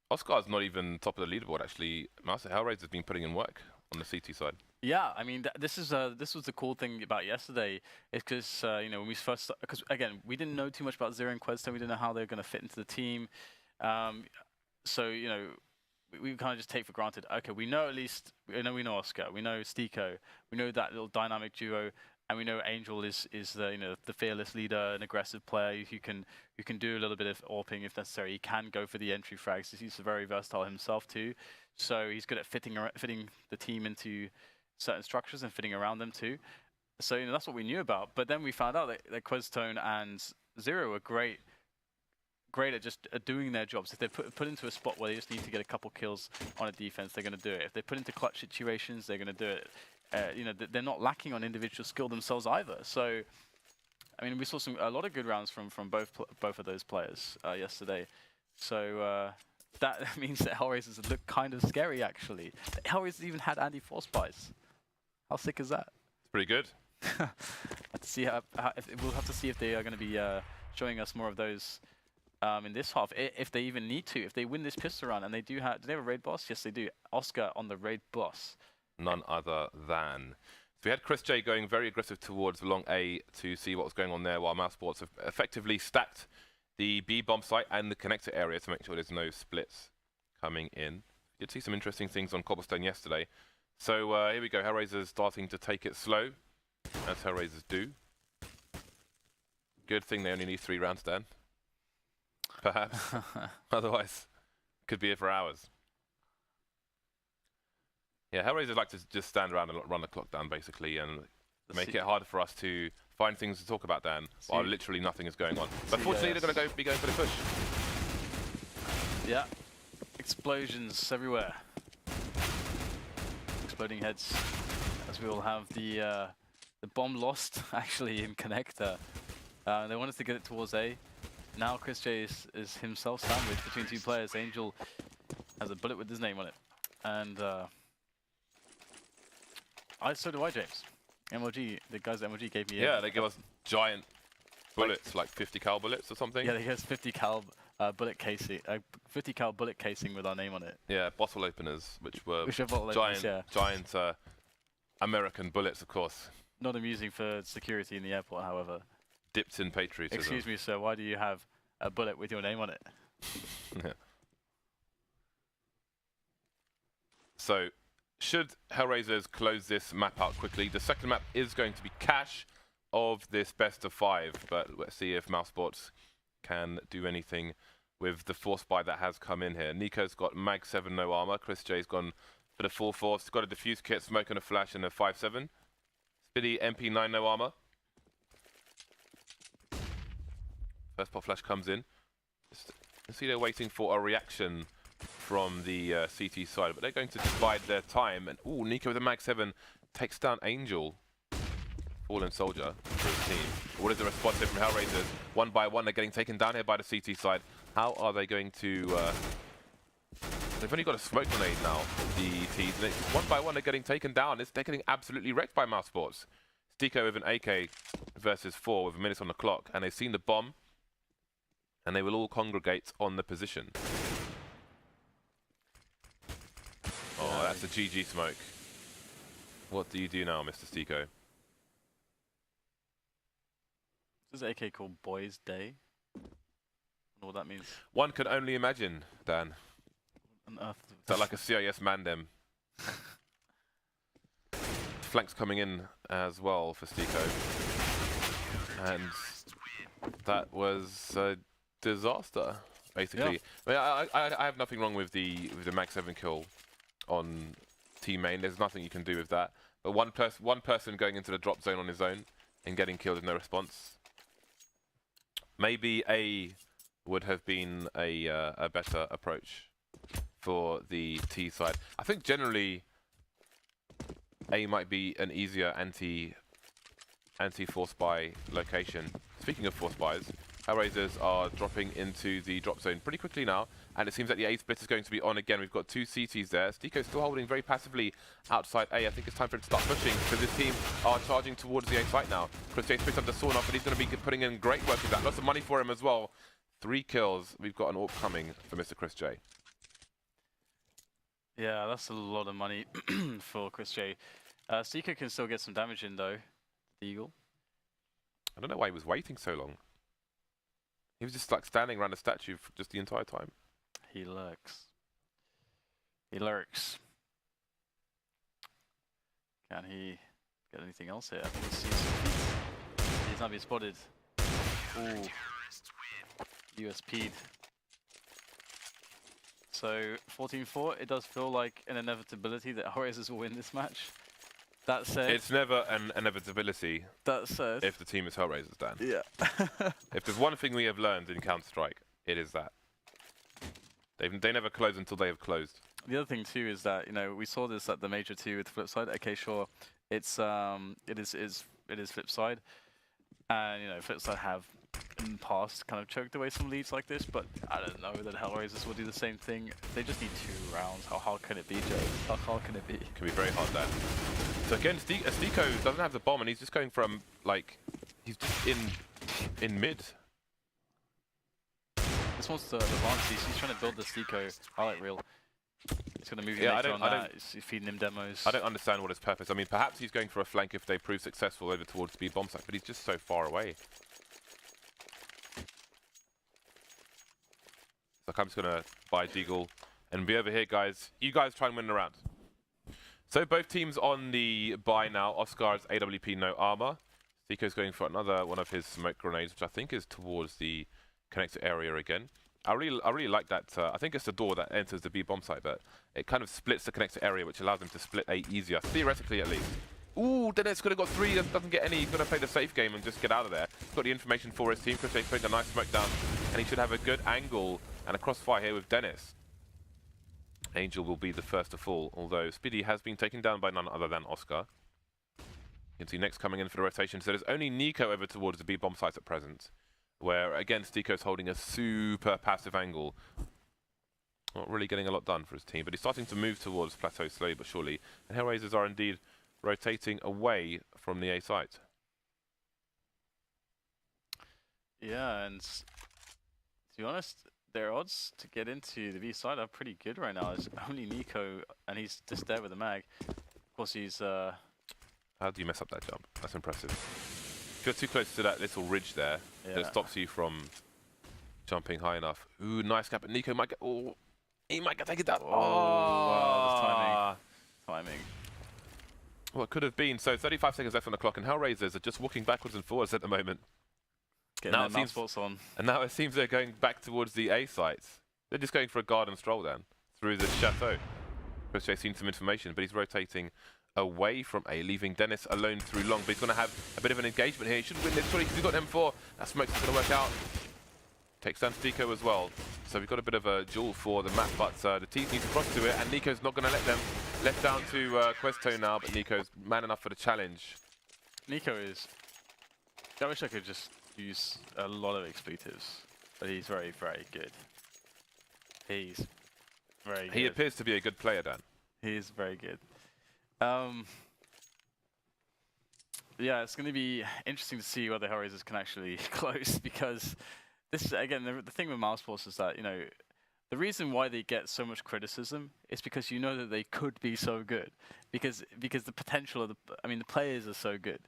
Oscar's not even top of the leaderboard, actually. HellRaisers has been putting in work on the CT side. Yeah, I mean, this was the cool thing about yesterday, is because you know, when we first, because again, we didn't know too much about Zero and queztone. We didn't know how they were going to fit into the team. So you know, we kind of just take for granted. Okay, we know at least, we know Oskar, we know STYKO, we know that little dynamic duo, and we know Angel is the, you know, the fearless leader, an aggressive player who can do a little bit of AWPing if necessary. He can go for the entry frags. He's very versatile himself too, so he's good at fitting the team into certain structures and fitting around them too. So you know, that's what we knew about. But then we found out that queztone and Zero were great at just doing their jobs. If they're put into a spot where they just need to get a couple kills on a defense, they're going to do it. If they're put into clutch situations, they're going to do it. You know, they're not lacking on individual skill themselves either. So, I mean, we saw a lot of good rounds from both of those players yesterday. So that means that HellRaisers look kind of scary, actually. HellRaisers even had Andy Forspice. How sick is that? It's pretty good. Let's see we'll have to see if they are going to be showing us more of those in this half, if they even need to. If they win this pistol round, and do they have a raid boss? Yes, they do. Oskar on the raid boss. None other than. So we had chrisJ going very aggressive towards long A to see what was going on there, while Mousesports have effectively stacked the B bomb site and the connector area to make sure there's no splits coming in. We did see some interesting things on Cobblestone yesterday. So here we go, HellRaisers starting to take it slow, as HellRaisers do. Good thing they only need 3 rounds, Dan. Perhaps. Otherwise, could be here for hours. Yeah, HellRaisers like to just stand around and run the clock down, basically, and make it harder for us to find things to talk about, Dan, while literally nothing is going on. But fortunately, they're going to be going for the push. Yeah. Explosions everywhere. Exploding heads, as we will have the bomb lost, actually, in connector. They want us to get it towards A. Now chrisJ is himself sandwiched between 2 players. Angel has a bullet with his name on it. And so do I, James. MLG, the guys at MLG gave me they give us giant bullets, like 50 cal bullets or something. Yeah, they gave us 50 cal bullet casing, 50 cal bullet casing with our name on it. Yeah, bottle openers, which were giant, giant American bullets, of course. Not amusing for security in the airport, however. Dipped in patriotism. Excuse me, sir, why do you have a bullet with your name on it? Yeah. So, should HellRaisers close this map out quickly? The second map is going to be cash of this best of 5, but let's see if Mousesports can do anything with the force buy that has come in here. NiKo's got Mag 7 no armor. chrisJ's gone for the full force. Got a diffuse kit, smoke and a flash, and a 5.7. Spiidi MP9 no armor. First pop flash comes in. You see they're waiting for a reaction from the CT side, but they're going to divide their time. And ooh, NiKo with a Mag 7 takes down Angel. Fallen soldier for his team. What is the response here from HellRaisers? One by one, they're getting taken down here by the CT side. How are they going to... they've only got a smoke grenade now, the T's. And one by one, they're getting taken down. They're getting absolutely wrecked by Mousesports. STYKO with an AK versus 4 with a minute on the clock. And they've seen the bomb. And they will all congregate on the position. Oh, that's a GG smoke. What do you do now, Mr. STYKO? This is AK called Boys Day. I don't know what that means. One can only imagine, Dan. On earth. Is that like a CIS Mandem? Flanks coming in as well for STYKO. And that was a disaster. basically. Yeah. I mean, I have nothing wrong with the Mag 7 kill on team main. There's nothing you can do with that. But one person going into the drop zone on his own and getting killed with no response. Maybe A would have been a better approach for the T side. I think generally A might be an easier anti-force buy location. Speaking of force buys, HellRaisers are dropping into the drop zone pretty quickly now, and it seems that the A split is going to be on again. We've got 2 CTs there. STYKO still holding very passively outside A. I think it's time for him to start pushing, because this team are charging towards the A site now. chrisJ splits up the sawn off, but he's going to be putting in great work with that. Lots of money for him as well. 3 kills. We've got an AWP coming for Mr. chrisJ. Yeah, that's a lot of money for chrisJ. STYKO can still get some damage in though, the Eagle. I don't know why he was waiting so long. He was just like standing around a statue for just the entire time. He lurks. He lurks. Can he get anything else here? I think he sees some feet. He's not being spotted. Ooh. USP'd. So 14-4, it does feel like an inevitability that HellRaisers will win this match. That said, it's never an inevitability. That said, if the team is HellRaisers, Dan. Yeah. If there's one thing we have learned in Counter-Strike, it is that they never close until they have closed. The other thing too is that, you know, we saw this at the Major 2 with the flip side. Okay, sure, it is flip side, and you know, flip side have in the past kind of choked away some leads like this, but I don't know that HellRaisers will do the same thing. They just need 2 rounds. How hard can it be, Joe? How hard can it be? It can be very hard, Dan. So again, STYKO doesn't have the bomb, and he's just going from like he's just in mid. This one's the advance. He's trying to build the STYKO highlight reel. He's going to move him later on that. He's feeding him demos. I don't understand what his purpose. I mean, perhaps he's going for a flank if they prove successful over towards speed bomb site, but he's just so far away. Like, I'm just going to buy Deagle and be over here, guys. You guys try and win the round. So both teams on the buy now. Oscar's AWP no armor. STYKO's going for another one of his smoke grenades, which I think is towards the connector area again. I really like that. I think it's the door that enters the B bomb site, but it kind of splits the connector area, which allows them to split A easier, theoretically at least. Ooh, Denis could have got 3, doesn't get any. He's going to play the safe game and just get out of there. He's got the information for his team. chrisJ putting a nice smoke down, and he should have a good angle and a crossfire here with Denis. Angel will be the first to fall, although Spiidi has been taken down by none other than Oskar. You can see next coming in for the rotation. So there's only NiKo over towards the B bomb sites at present, where again STYKO's holding a super passive angle. Not really getting a lot done for his team, but he's starting to move towards plateau slowly but surely. And HellRaisers are indeed rotating away from the A site. Yeah, and to be honest, their odds to get into the B side are pretty good right now. It's only NiKo, and he's just there with the mag. Of course, he's... How do you mess up that jump? That's impressive. If you're too close to that little ridge there, that stops you from jumping high enough. Ooh, nice cap. And NiKo might get... Oh, he might get taken down. Oh, wow, timing. Well, it could have been. So 35 seconds left on the clock, and HellRaisers are just walking backwards and forwards at the moment. Getting their Mousesports on. And now it seems they're going back towards the A sites. They're just going for a garden stroll then, through the chateau. chrisJ seen some information, but he's rotating away from A, leaving Denis alone through long. But he's going to have a bit of an engagement here. He should win this fully because he's got M4. That smoke's going to work out. Takes down STYKO as well. So we've got a bit of a duel for the map, but the teams need to cross to it, and NiKo's not going to let them. Left down to queztone now, but NiKo's man enough for the challenge. NiKo is... I wish I could just use a lot of expletives, but he's very, very good. He's very good. He appears to be a good player, Dan. He is very good. Yeah, it's going to be interesting to see whether HellRaisers can actually close, because this is, again, the thing with Mousesports is that, you know, the reason why they get so much criticism is because you know that they could be so good, because the potential of the players are so good.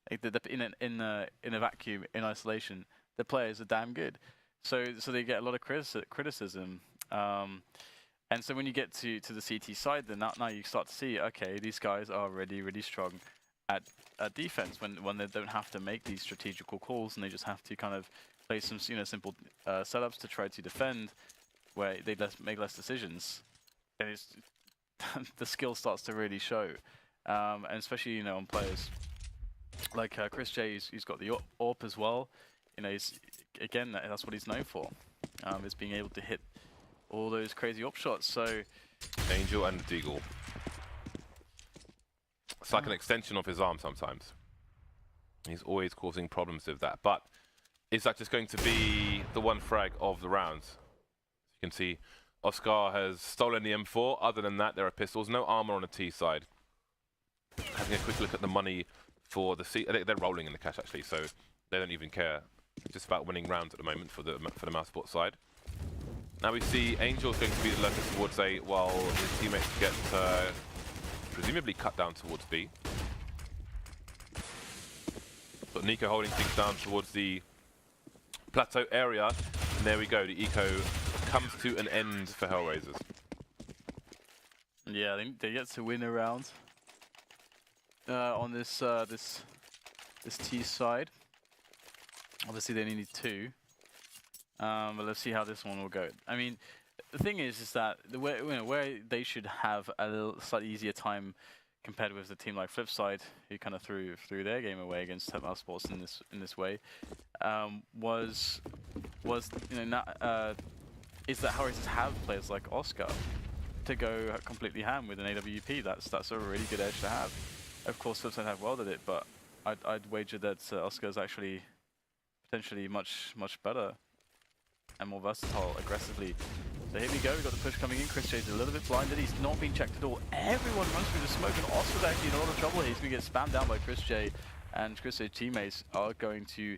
Like in a vacuum, in isolation, the players are damn good. So they get a lot of criticism. And so when you get to the CT side, then now you start to see, okay, these guys are really strong at defense when they don't have to make these strategical calls, and they just have to kind of play some simple setups to try to defend, where they make less decisions, then it's the skill starts to really show, and especially on players like chrisJ, who's got the AWP as well. He's again that's what he's known for, is being able to hit all those crazy AWP shots. So Angel and Deagle. It's like an extension of his arm sometimes. He's always causing problems with that. But is that just going to be the one frag of the rounds? You can see oskar has stolen the M4. Other than that, there are pistols. No armor on the T side. Having a quick look at the money for the C. They're rolling in the cash actually, so they don't even care. It's just about winning rounds at the moment for the Mousesports side. Now we see Angel's going to be the lurker towards A, while his teammates get presumably cut down towards B. But NiKo holding things down towards the plateau area, and there we go. The eco comes to an end for HellRaisers. Yeah, they get to win a round on this this T side. Obviously, they only need 2. But let's see how this one will go. I mean, the thing is that where they should have a slightly easier time compared with the team like Flipside, who kind of threw their game away against Mousesports in this way, is that HellRaisers have players like oskar to go completely ham with an AWP. That's a really good edge to have. Of course, Flipside have welded it, but I'd wager that oskar is actually potentially much better and more versatile aggressively. So here we go, we've got the push coming in. chrisJ's a little bit blinded, he's not being checked at all. Everyone runs through the smoke, and oskar's actually in a lot of trouble here. He's going to get spammed down by chrisJ, and chrisJ's teammates are going to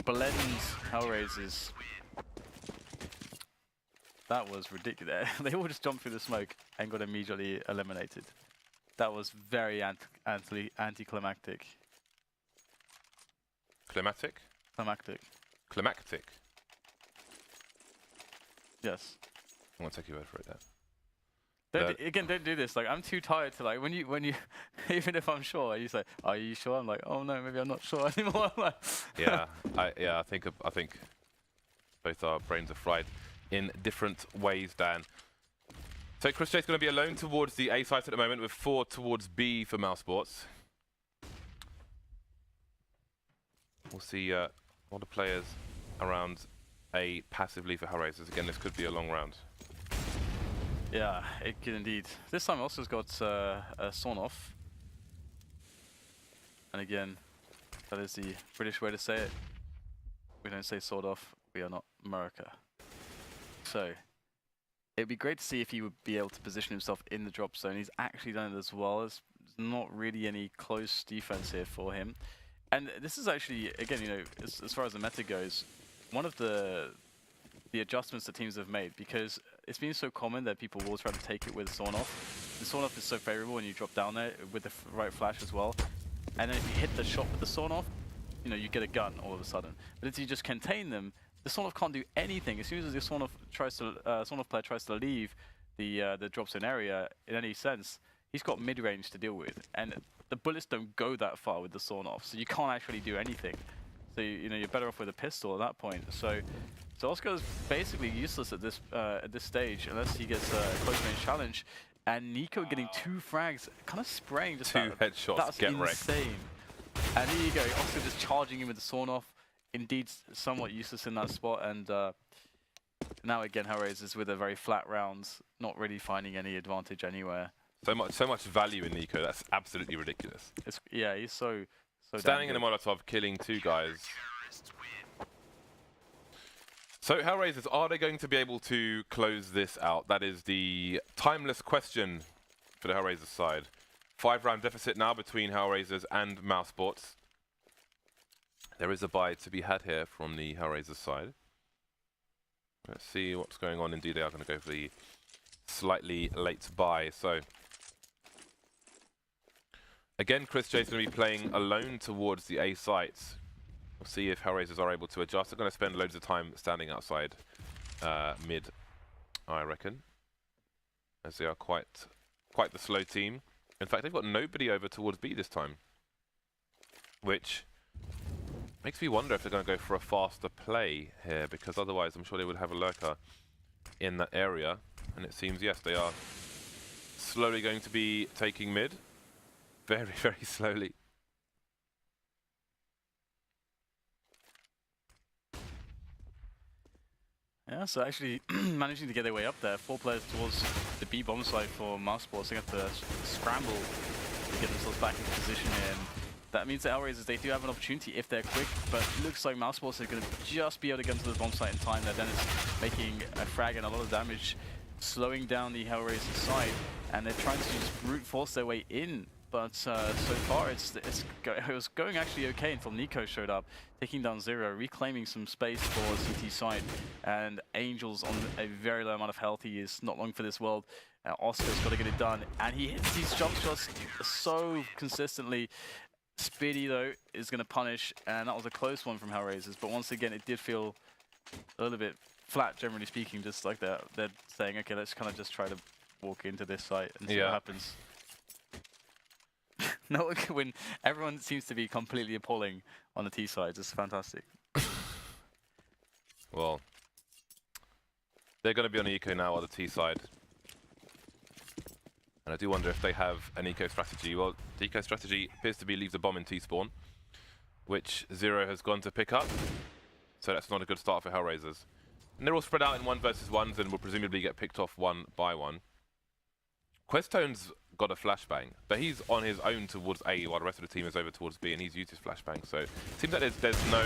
blend HellRaisers. That was ridiculous. They all just jumped through the smoke and got immediately eliminated. That was very anticlimactic. Climactic? Climactic. Climactic? Yes. I'm gonna take your word for it then. Don't do this. Like, I'm too tired to, like, when you even if I'm sure, you say, "Are you sure?" I'm like, "Oh no, maybe I'm not sure anymore." Yeah, I think both our brains are fried in different ways, Dan. So chrisJ's going to be alone towards the A site at the moment, with 4 towards B for Mousesports. We'll see all the players around A passively for HellRaisers. Again, this could be a long round. Yeah, it could indeed. This time oskar's got a sawn off. And again, that is the British way to say it. We don't say sawed off, we are not America. So, it'd be great to see if he would be able to position himself in the drop zone. He's actually done it as well. There's not really any close defense here for him. And this is actually, again, as far as the meta goes, one of the adjustments that teams have made, because it's been so common that people will try to take it with sawn off. The sawn off is so favorable when you drop down there with the right flash as well. And then if you hit the shot with the sawn off, you get a gun all of a sudden. But if you just contain them, the sawn off can't do anything. As soon as the sawn off player tries to leave the drop zone area in any sense, he's got mid range to deal with, and the bullets don't go that far with the sawn off, so you can't actually do anything. So you're better off with a pistol at that point. So oskar is basically useless at this stage unless he gets a close range challenge. And NiKo getting 2 frags, kind of spraying just 2 headshots. That's get insane. Wrecked. And here you go, oskar just charging him with the sawn off. Indeed, somewhat useless in that spot. And now again, HellRaisers with a very flat rounds, not really finding any advantage anywhere. So much value in NiKo. That's absolutely ridiculous. Yeah, he's so standing in a Molotov, killing 2 guys. So HellRaisers, are they going to be able to close this out? That is the timeless question for the HellRaisers side. 5-round deficit now between HellRaisers and Mousesports. There is a buy to be had here from the HellRaisers side. Let's see what's going on. Indeed, they are going to go for the slightly late buy. So again, chrisJ is going to be playing alone towards the A sites. We'll see if HellRaisers are able to adjust. They're going to spend loads of time standing outside mid, I reckon, as they are quite the slow team. In fact, they've got nobody over towards B this time, which Makes me wonder if they're going to go for a faster play here, because otherwise I'm sure they would have a lurker in that area. And it seems, yes, they are slowly going to be taking mid. Very, very slowly. Yeah, so actually managing to get their way up there. 4 players towards the B bomb site for Mousesports. They have to scramble to get themselves back into position here. And that means that HellRaisers, they do have an opportunity if they're quick, but it looks like Mousesports are going to just be able to get into the bomb site in time. There, Denis making a frag and a lot of damage, slowing down the HellRaisers side, and they're trying to just brute force their way in. But so far, it was going actually okay until NiKo showed up, taking down Zero, reclaiming some space for CT side, and Angel's on a very low amount of health. He is not long for this world. Oscar's got to get it done, and he hits these jump shots so consistently. Spiidi, though, is going to punish, and that was a close one from HellRaisers, but once again, it did feel a little bit flat, generally speaking, just like they're saying, okay, let's kind of just try to walk into this site and see what happens. No, when everyone seems to be completely appalling on the T side, it's fantastic. Well, they're going to be on eco now on the T side. And I do wonder if they have an eco strategy. Well, the eco strategy appears to be leave the bomb in T-spawn, which Zero has gone to pick up. So that's not a good start for HellRaisers. And they're all spread out in 1 versus 1s and will presumably get picked off one by one. queztone's got a flashbang, but he's on his own towards A while the rest of the team is over towards B, and he's used his flashbang. So it seems like there's no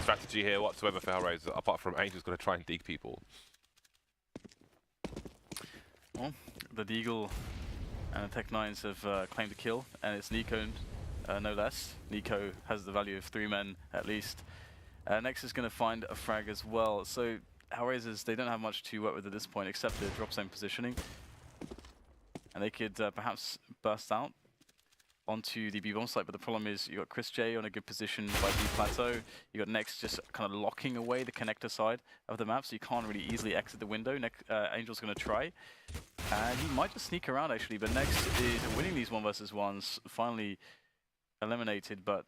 strategy here whatsoever for HellRaisers, apart from Angel's going to try and dig people. Well, the Deagle and the Tech9s have claimed a kill, and it's NiKo, no less. NiKo has the value of 3 men at least. Next is going to find a frag as well. So HellRaisers, they don't have much to work with at this point except the drop zone positioning. And they could perhaps burst out onto the B-bomb site, but the problem is you got chrisJ on a good position by B plateau. You got Next just kind of locking away the connector side of the map, so you can't really easily exit the window. Angel's going to try, and he might just sneak around actually, but Next is winning these 1 versus 1s, finally eliminated, but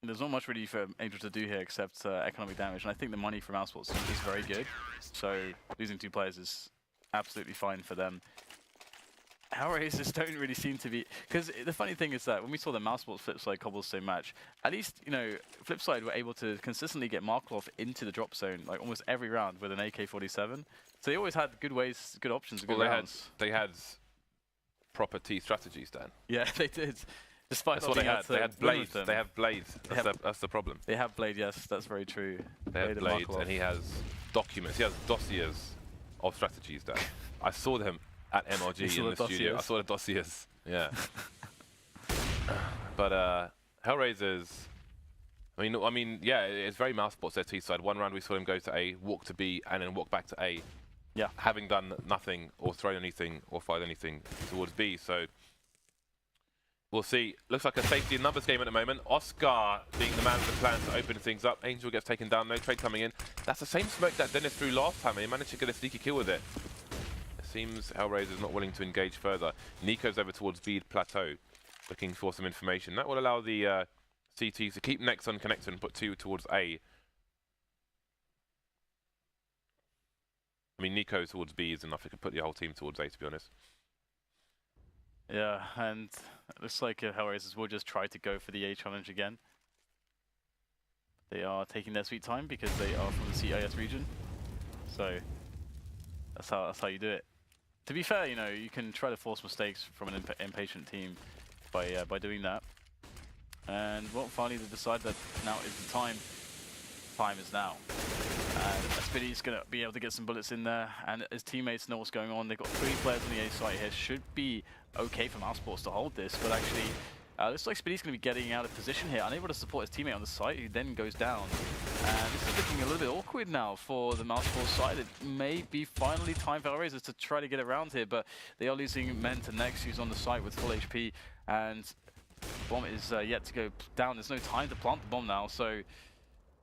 there's not much really for Angel to do here except economic damage, and I think the money from Mousesports is very good, so losing 2 players is absolutely fine for them. HellRaisers don't really seem to be, because the funny thing is that when we saw the Mousesports Flipside Cobblestone match, at least, you know, Flipside were able to consistently get Markov into the drop zone like almost every round with an AK-47. So they always had good ways, good options, good rounds. They had proper T strategies, Dan. Yeah, they did. Despite that's what they had. They had blades. They have blades. That's the problem. They have blade. Yes, that's very true. They have blades, and he has documents. He has dossiers of strategies, Dan. I saw them at MLG in the studio. I saw the dossiers. Yeah. But HellRaisers, I mean, yeah, it's very Mousesports their T side. 1 round we saw him go to A, walk to B, and then walk back to A. Yeah. Having done nothing or thrown anything or fired anything towards B. So we'll see. Looks like a safety in numbers game at the moment. Oskar being the man with the plan to open things up. Angel gets taken down. No trade coming in. That's the same smoke that Denis threw last time, and he managed to get a sneaky kill with it. Seems HellRaisers not willing to engage further. NiKo's over towards B plateau, looking for some information. That will allow the CTs to keep Next on connector and put 2 towards A. I mean, NiKo towards B is enough. It could put the whole team towards A, to be honest. Yeah, and it looks like HellRaisers will just try to go for the A challenge again. They are taking their sweet time because they are from the CIS region. So that's how you do it. To be fair, you know, you can try to force mistakes from an impatient team by doing that. And well, finally they decide that now is the time. Time is now. And Spiidi's going to be able to get some bullets in there, and his teammates know what's going on. They've got 3 players on the A site here. Should be okay for Mousesports to hold this, but actually, looks like Spiidi's going to be getting out of position here, unable to support his teammate on the site, who then goes down. And this is looking a little bit awkward now for the Mousesports side. It may be finally time for HellRaisers to try to get around here, but they are losing men to Next, who's on the site with full HP, and bomb is yet to go down. There's no time to plant the bomb now, so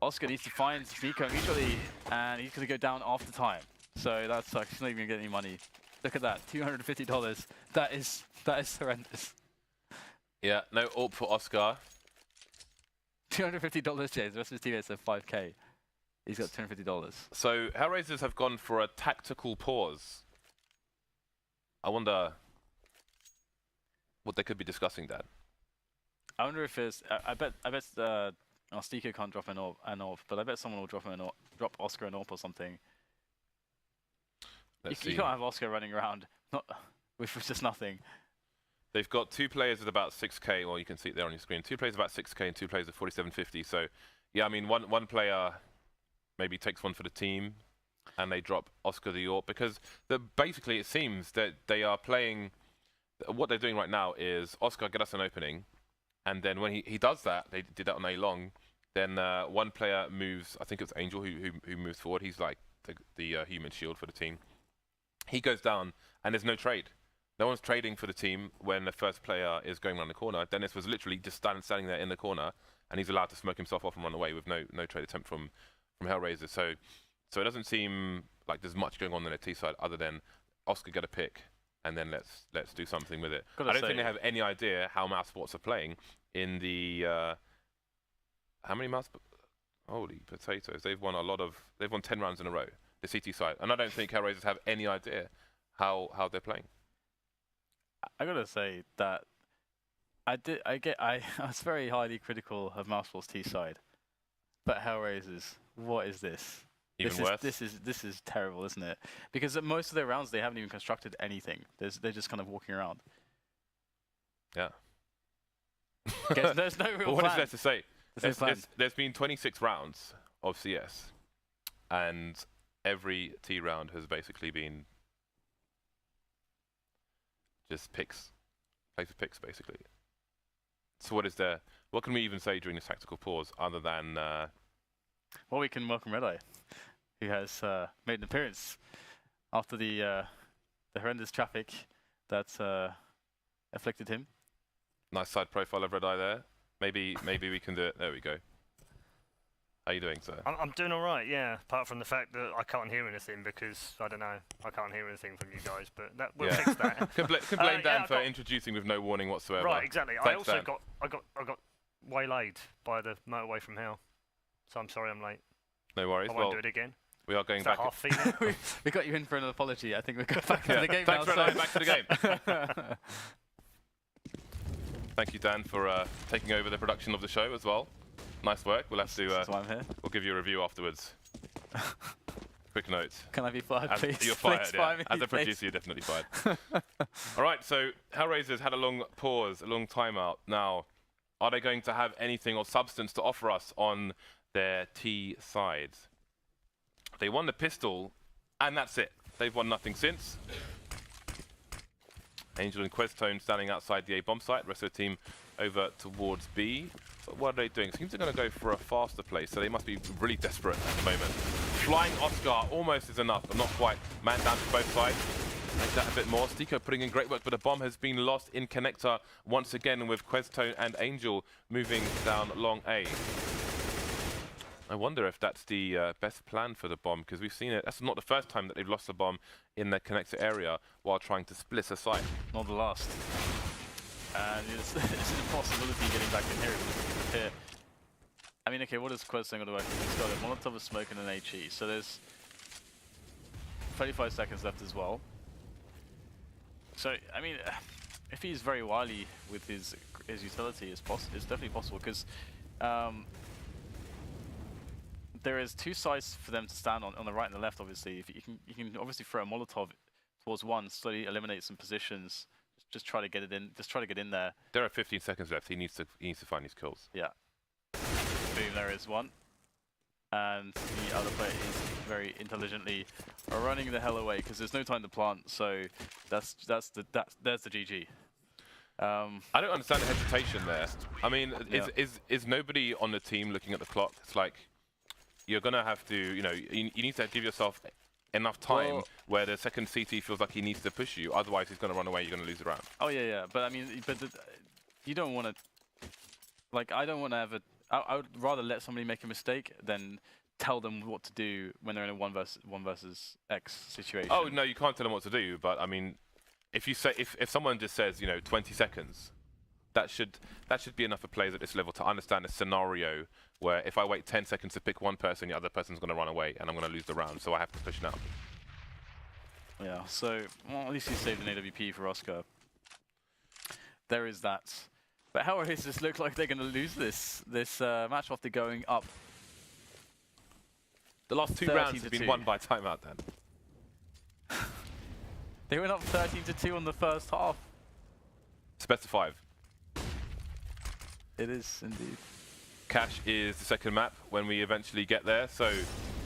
Oskar needs to find NiKo immediately, and he's going to go down after time. So that's like, he's not even going to get any money. Look at that, $250. That is horrendous. Yeah, no AWP for Oskar. $250, James. The rest of his teammates have 5K. He's got $250. So HellRaisers have gone for a tactical pause. I wonder what they could be discussing, Dad. I wonder if it's. I bet STYKO can't drop an AWP, but I bet someone will drop Oskar an AWP or something. You can't have Oskar running around with just nothing. They've got 2 players at about 6K, well, you can see it there on your screen. 2 players about 6K and 2 players at 4750. So, yeah, I mean, one player maybe takes one for the team, and they drop Oskar the AWP, because basically it seems that they are playing. What they're doing right now is Oskar, get us an opening, and then when he does that, they did that on A long. Then one player moves. I think it was Angel who moves forward. He's like the human shield for the team. He goes down, and there's no trade. No one's trading for the team when the first player is going around the corner. Denis was literally just standing there in the corner, and he's allowed to smoke himself off and run away with no trade attempt from HellRaisers. So it doesn't seem like there's much going on the T side other than Oskar get a pick, and then let's do something with it. I don't think they have any idea how Mousesports are playing in the how many holy potatoes. They've won 10 rounds in a row, the CT side, and I don't think HellRaisers have any idea how they're playing. I gotta say that I was very highly critical of Mousesports T side, but HellRaisers, what is this? Even worse. This is terrible, isn't it? Because at most of their rounds they haven't even constructed anything. They're just kind of walking around. Yeah. There's no real plan. What is there to say? There's been 26 rounds of CS, and every T round has basically been just picks, play for picks, basically. So what can we even say during this tactical pause other than... Well, we can welcome ReDeYe, who has made an appearance after the horrendous traffic that afflicted him. Nice side profile of ReDeYe there. Maybe we can do it. There we go. How are you doing, sir? I'm doing all right, yeah. Apart from the fact that I can't hear anything because, I don't know, I can't hear anything from you guys, but we'll fix that. Can blame Dan for introducing with no warning whatsoever. Right, exactly. Thanks, I got waylaid by the motorway from hell. So I'm sorry I'm late. No worries. I won't do it again. We are going back. We got you in for an apology. I think we're going back to the game Thanks now. Thanks for back to the game. Thank you, Dan, for taking over the production of the show as well. Nice work. We'll have to. That's why I'm here. We'll give you a review afterwards. Quick notes. Can I be fired, please? You're fired. Please Yeah. fire me, As a producer, you're definitely fired. All right. So HellRaisers had a long pause, a long timeout. Now, are they going to have anything of substance to offer us on their T side? They won the pistol, and that's it. They've won nothing since. Angel and queztone standing outside the A bomb site. Rest of the team over towards B. But what are they doing? It seems they're going to go for a faster play, so they must be really desperate at the moment. Flying Oskar almost is enough, but not quite. Man down to both sides. Make that a bit more. STYKO putting in great work, but a bomb has been lost in connector once again with queztone and Angel moving down long A. I wonder if that's the best plan for the bomb, because we've seen it. That's not the first time that they've lost a bomb in the connector area while trying to split a site. Not the last. And it's an impossibility getting back in here. I mean, okay, what is queztone going to work with? He's got a Molotov, a smoke, and an HE. So there's 35 seconds left as well. So, I mean, if he's very wily with his utility, it's definitely possible, because there is 2 sides for them to stand on the right and the left. Obviously, if you can obviously throw a Molotov towards one, slowly eliminate some positions. Just try to get it in. Just try to get in there. There are 15 seconds left. He needs to find his kills. Yeah. Boom! There is one, and the other player is very intelligently running the hell away because there's no time to plant. So there's the GG. I don't understand the hesitation there. I mean, is nobody on the team looking at the clock? It's like you're gonna have to, you need to give yourself enough time where the second CT feels like he needs to push you. Otherwise, he's gonna run away. You're gonna lose the round. Oh yeah. But I mean, you don't want to. Like, I don't want to have a. I would rather let somebody make a mistake than tell them what to do when they're in a one versus X situation. Oh no, you can't tell them what to do. But I mean, if someone just says 20 seconds, that should be enough for players at this level to understand a scenario where if I wait 10 seconds to pick one person, the other person's going to run away and I'm going to lose the round, so I have to push now. Yeah, so well, at least he saved an AWP for Oskar. There is that. But HellRaisers look like they're going to lose this match after going up. The last 2 rounds have been won by timeout then. They went up 13-2 on the first half. It's best of 5. It is indeed. Cash is the second map when we eventually get there. So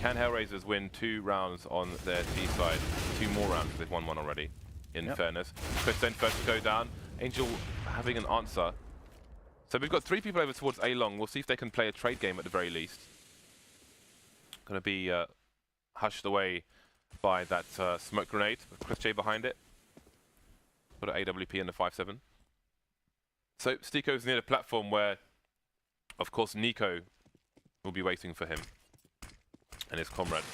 can HellRaisers win 2 rounds on their T side? 2 more rounds, they've won 1 already, in fairness. queztone first to go down. Angel having an answer. So we've got 3 people over towards A long. We'll see if they can play a trade game at the very least. Going to be hushed away by that smoke grenade with chrisJ behind it. Put an AWP in the 5-7. So STYKO's near the platform where, of course, NiKo will be waiting for him and his comrades.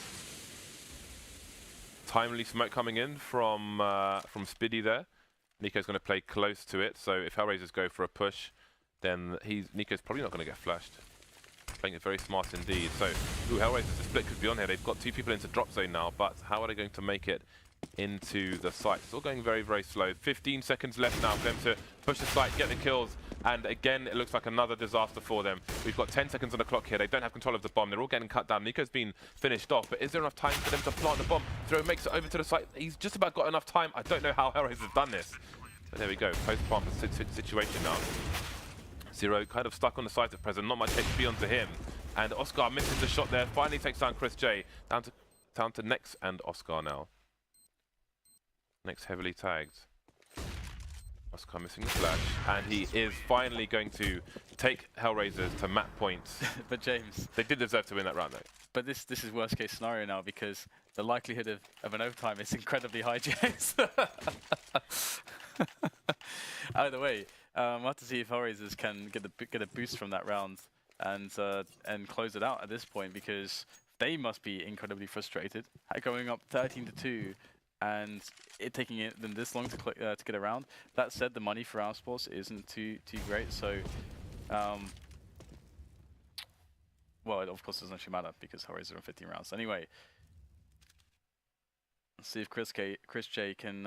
Timely smoke coming in from Spiidi there. NiKo's going to play close to it, so if HellRaisers go for a push, then NiKo's probably not going to get flashed. Playing it very smart indeed. So, HellRaisers, the split could be on here. They've got 2 people into drop zone now, but how are they going to make it into the site? It's all going very, very slow. 15 seconds left now for them to push the site, get the kills, and again, it looks like another disaster for them. We've got 10 seconds on the clock here. They don't have control of the bomb. They're all getting cut down. NiKo's been finished off, but is there enough time for them to plant the bomb? Throw makes it over to the site. He's just about got enough time. I don't know how HellRaisers have done this. But there we go. Post-plant situation now. Zero kind of stuck on the site at present. Not much HP onto him. And Oskar misses the shot there. Finally takes down chrisJ. Down to Nex and Oskar now. Nex heavily tagged. Oskar missing the flash. And he is finally going to take HellRaisers to map points. But James, they did deserve to win that round though. But this is worst case scenario now because the likelihood of an overtime is incredibly high, James. Either way, we'll have to see if HellRaisers can get a boost from that round and close it out at this point, because they must be incredibly frustrated at going up 13-2 and it taking them this long to get around. That said, the money for Mousesports isn't too great, so well, it of course doesn't actually matter because HellRaisers are on 15 rounds. Anyway, let's see if chrisJ can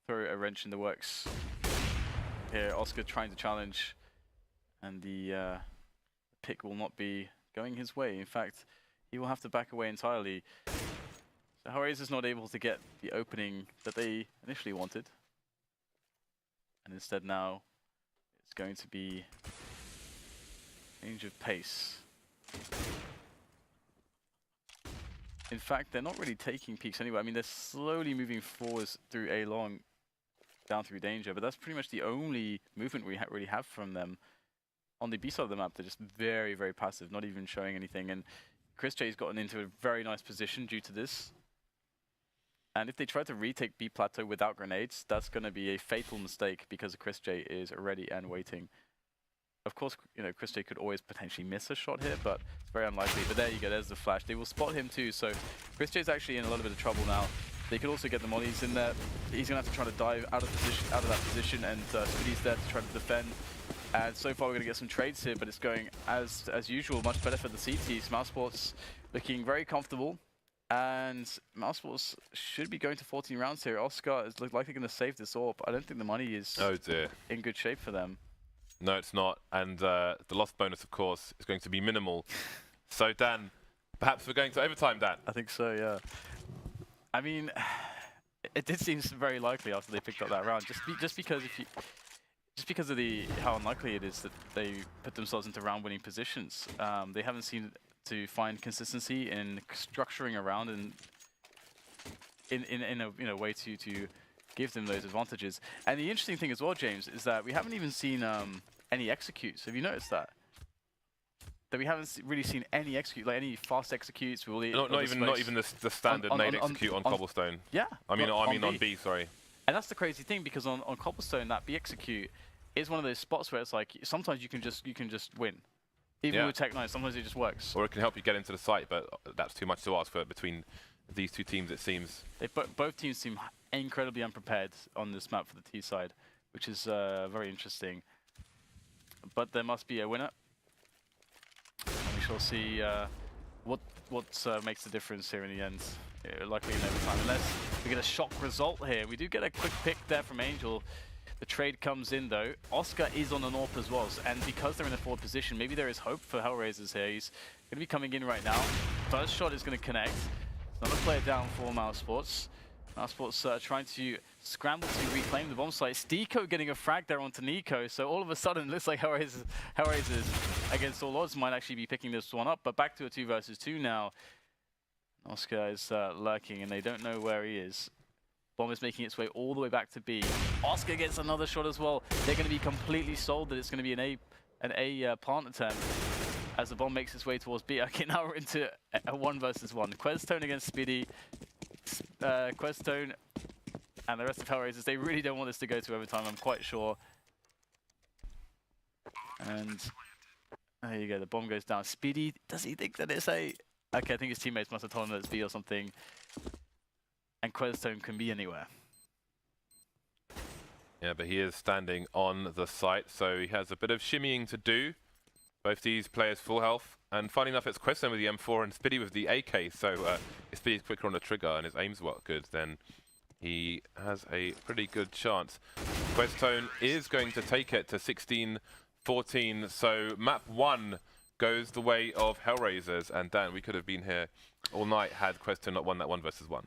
throw a wrench in the works here. Oskar trying to challenge, and the pick will not be going his way. In fact, he will have to back away entirely. So HellRaisers not able to get the opening that they initially wanted, and instead now it's going to be change of pace. In fact, they're not really taking peaks anyway. I mean, they're slowly moving forwards through A long, down through danger, but that's pretty much the only movement we really have from them. On the B side of the map, they're just very, very passive, not even showing anything. And chrisJ's gotten into a very nice position due to this. And if they try to retake B plateau without grenades, that's going to be a fatal mistake because chrisJ is ready and waiting. Of course, you know, chrisJ could always potentially miss a shot here, but it's very unlikely. But there you go, there's the flash. They will spot him too, so chrisJ's actually in a little bit of trouble now. They could also get the mollies in there. He's going to have to try to dive out of that position, and Spiidi's there to try to defend. And so far we're going to get some trades here, but it's going as usual, much better for the CTs. Mousesports looking very comfortable, and Mousesports should be going to 14 rounds here. Oskar is likely going to save this AWP. I don't think the money is in good shape for them. No, it's not. And the loss bonus, of course, is going to be minimal. So, Dan, perhaps we're going to overtime, Dan. I think so, yeah. I mean, it did seem very likely after they picked up that round, just because of how unlikely it is that they put themselves into round-winning positions. They haven't seemed to find consistency in structuring a round and in a way to give them those advantages. And the interesting thing as well, James, is that we haven't even seen any executes. Have you noticed that? That we haven't really seen any execute, like any fast executes. Not even the standard nade execute on Cobblestone. Yeah. I mean on B, sorry. And that's the crazy thing, because on Cobblestone, that B execute is one of those spots where it's like sometimes you can just win. Even with Tech9, sometimes it just works. Or it can help you get into the site, but that's too much to ask for between these two teams, it seems. Both teams seem incredibly unprepared on this map for the T side. which is very interesting. But there must be a winner. And we shall see what makes the difference here in the end. Likely in overtime, unless we get a shock result here. We do get a quick pick there from Angel. The trade comes in though. Oskar is on the AWP as well, and because they're in a forward position, maybe there is hope for HellRaisers here. He's going to be coming in right now. First shot is going to connect. Another player down for Mousesports. Mousesports trying to scramble to reclaim the bomb site. STYKO getting a frag there onto NiKo, so all of a sudden it looks like HellRaisers against all odds might actually be picking this one up, but back to a 2 versus 2 now. Oskar is lurking and they don't know where he is. Bomb is making its way all the way back to B. Oskar gets another shot as well. They're going to be completely sold that it's going to be an A plant attempt as the bomb makes its way towards B. Okay, now we're into a 1 versus 1. queztone against Spiidi. queztone and the rest of HellRaisers, they really don't want this to go to overtime, I'm quite sure. And there you go, the bomb goes down. Spiidi, does he think that it's a... Okay, I think his teammates must have told him that it's B or something. And queztone can be anywhere. Yeah, but he is standing on the site, so he has a bit of shimmying to do. Both these players full health. And funny enough, it's queztone with the M4 and Spiidi with the AK, so if Spiidi's quicker on the trigger and his aims work good, then he has a pretty good chance. queztone is going to take it to 16-14, so map 1 goes the way of HellRaisers, and Dan, we could have been here all night had queztone not won that 1 versus 1.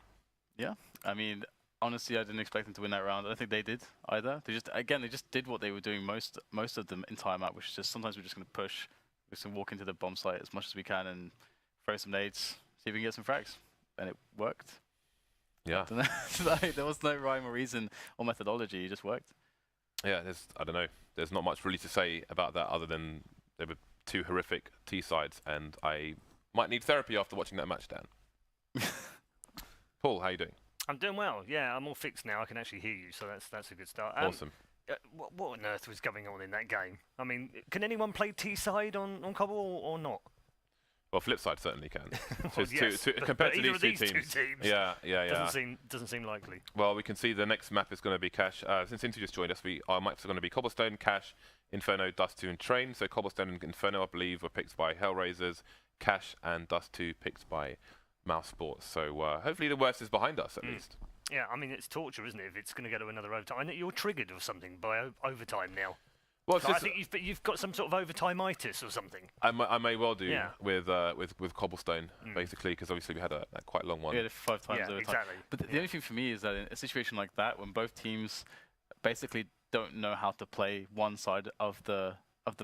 Yeah, I mean, honestly, I didn't expect them to win that round. I don't think they did either. They just did what they were doing most of the entire map, which is just sometimes we're just going to push, we're just going to walk into the bomb site as much as we can and throw some nades, see if we can get some frags, and it worked. Yeah, there was no rhyme or reason or methodology; it just worked. Yeah, I don't know. There's not much really to say about that other than they were 2 horrific T sides, and I might need therapy after watching that match, Dan. Paul, how you doing? I'm doing well. Yeah, I'm all fixed now. I can actually hear you, so that's a good start. Awesome. What on earth was going on in that game? I mean, can anyone play T side on Cobble or not? Well, flip side certainly can. Well, yes, compared to either these of two these teams. two teams. Yeah. Doesn't seem likely. Well, we can see the next map is going to be Cash. Since Inti just joined us, our maps are going to be Cobblestone, Cash, Inferno, Dust2, and Train. So Cobblestone and Inferno, I believe, were picked by HellRaisers, Cash, and Dust2 picked by Mousesports. So hopefully the worst is behind us at least. Yeah, I mean, it's torture, isn't it, if it's going to go to another overtime? I know you're triggered or something by overtime now. Well, I think you've got some sort of overtime-itis or something. I may well do with Cobblestone, basically, because obviously we had a quite long one. We had it 5 times overtime. Exactly. But the only thing for me is that in a situation like that, when both teams basically don't know how to play one side of the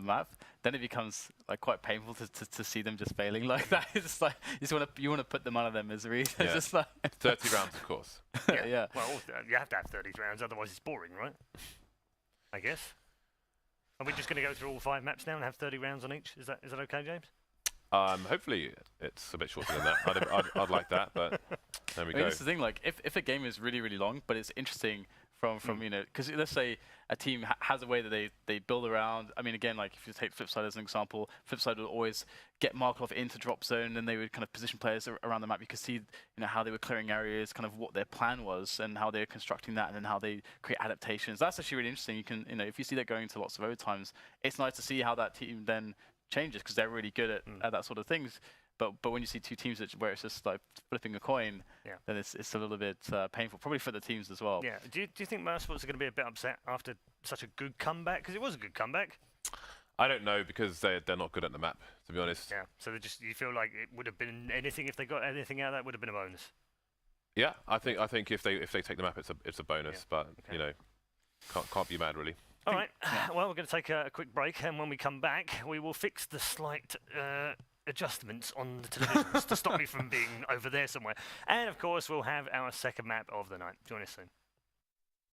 map, then it becomes like quite painful to see them just failing like that. It's just like you want to put them out of their misery. It's just like 30 rounds, of course. Yeah. Well, you have to have 30 rounds, otherwise it's boring, right? I guess. Are we just going to go through all 5 maps now and have 30 rounds on each? Is that okay, James? Hopefully it's a bit shorter than that. I'd like that, but there we go. That's the thing. Like, if a game is really, really long, but it's interesting from you know, because let's say a team has a way that they build around. I mean, again, like if you take Flipside as an example, Flipside would always get Markov into drop zone, and they would kind of position players around the map. You could see, you know, how they were clearing areas, kind of what their plan was, and how they're constructing that, and then how they create adaptations. That's actually really interesting. You can, you know, if you see that going to lots of overtimes, it's nice to see how that team then changes, because they're really good at that sort of things. But when you see 2 teams where it's just like flipping a coin, then it's a little bit painful, probably for the teams as well. Yeah. Do you think Mousesports are going to be a bit upset after such a good comeback? Because it was a good comeback. I don't know, because they're not good at the map, to be honest. Yeah. So you feel like it would have been anything, if they got anything out of that, would have been a bonus. Yeah, I think if they take the map, it's a bonus. But you know, can't be mad really. All right. Well, we're going to take a quick break, and when we come back, we will fix the slight adjustments on the televisions to stop me from being over there somewhere. And of course, we'll have our second map of the night. Join us soon.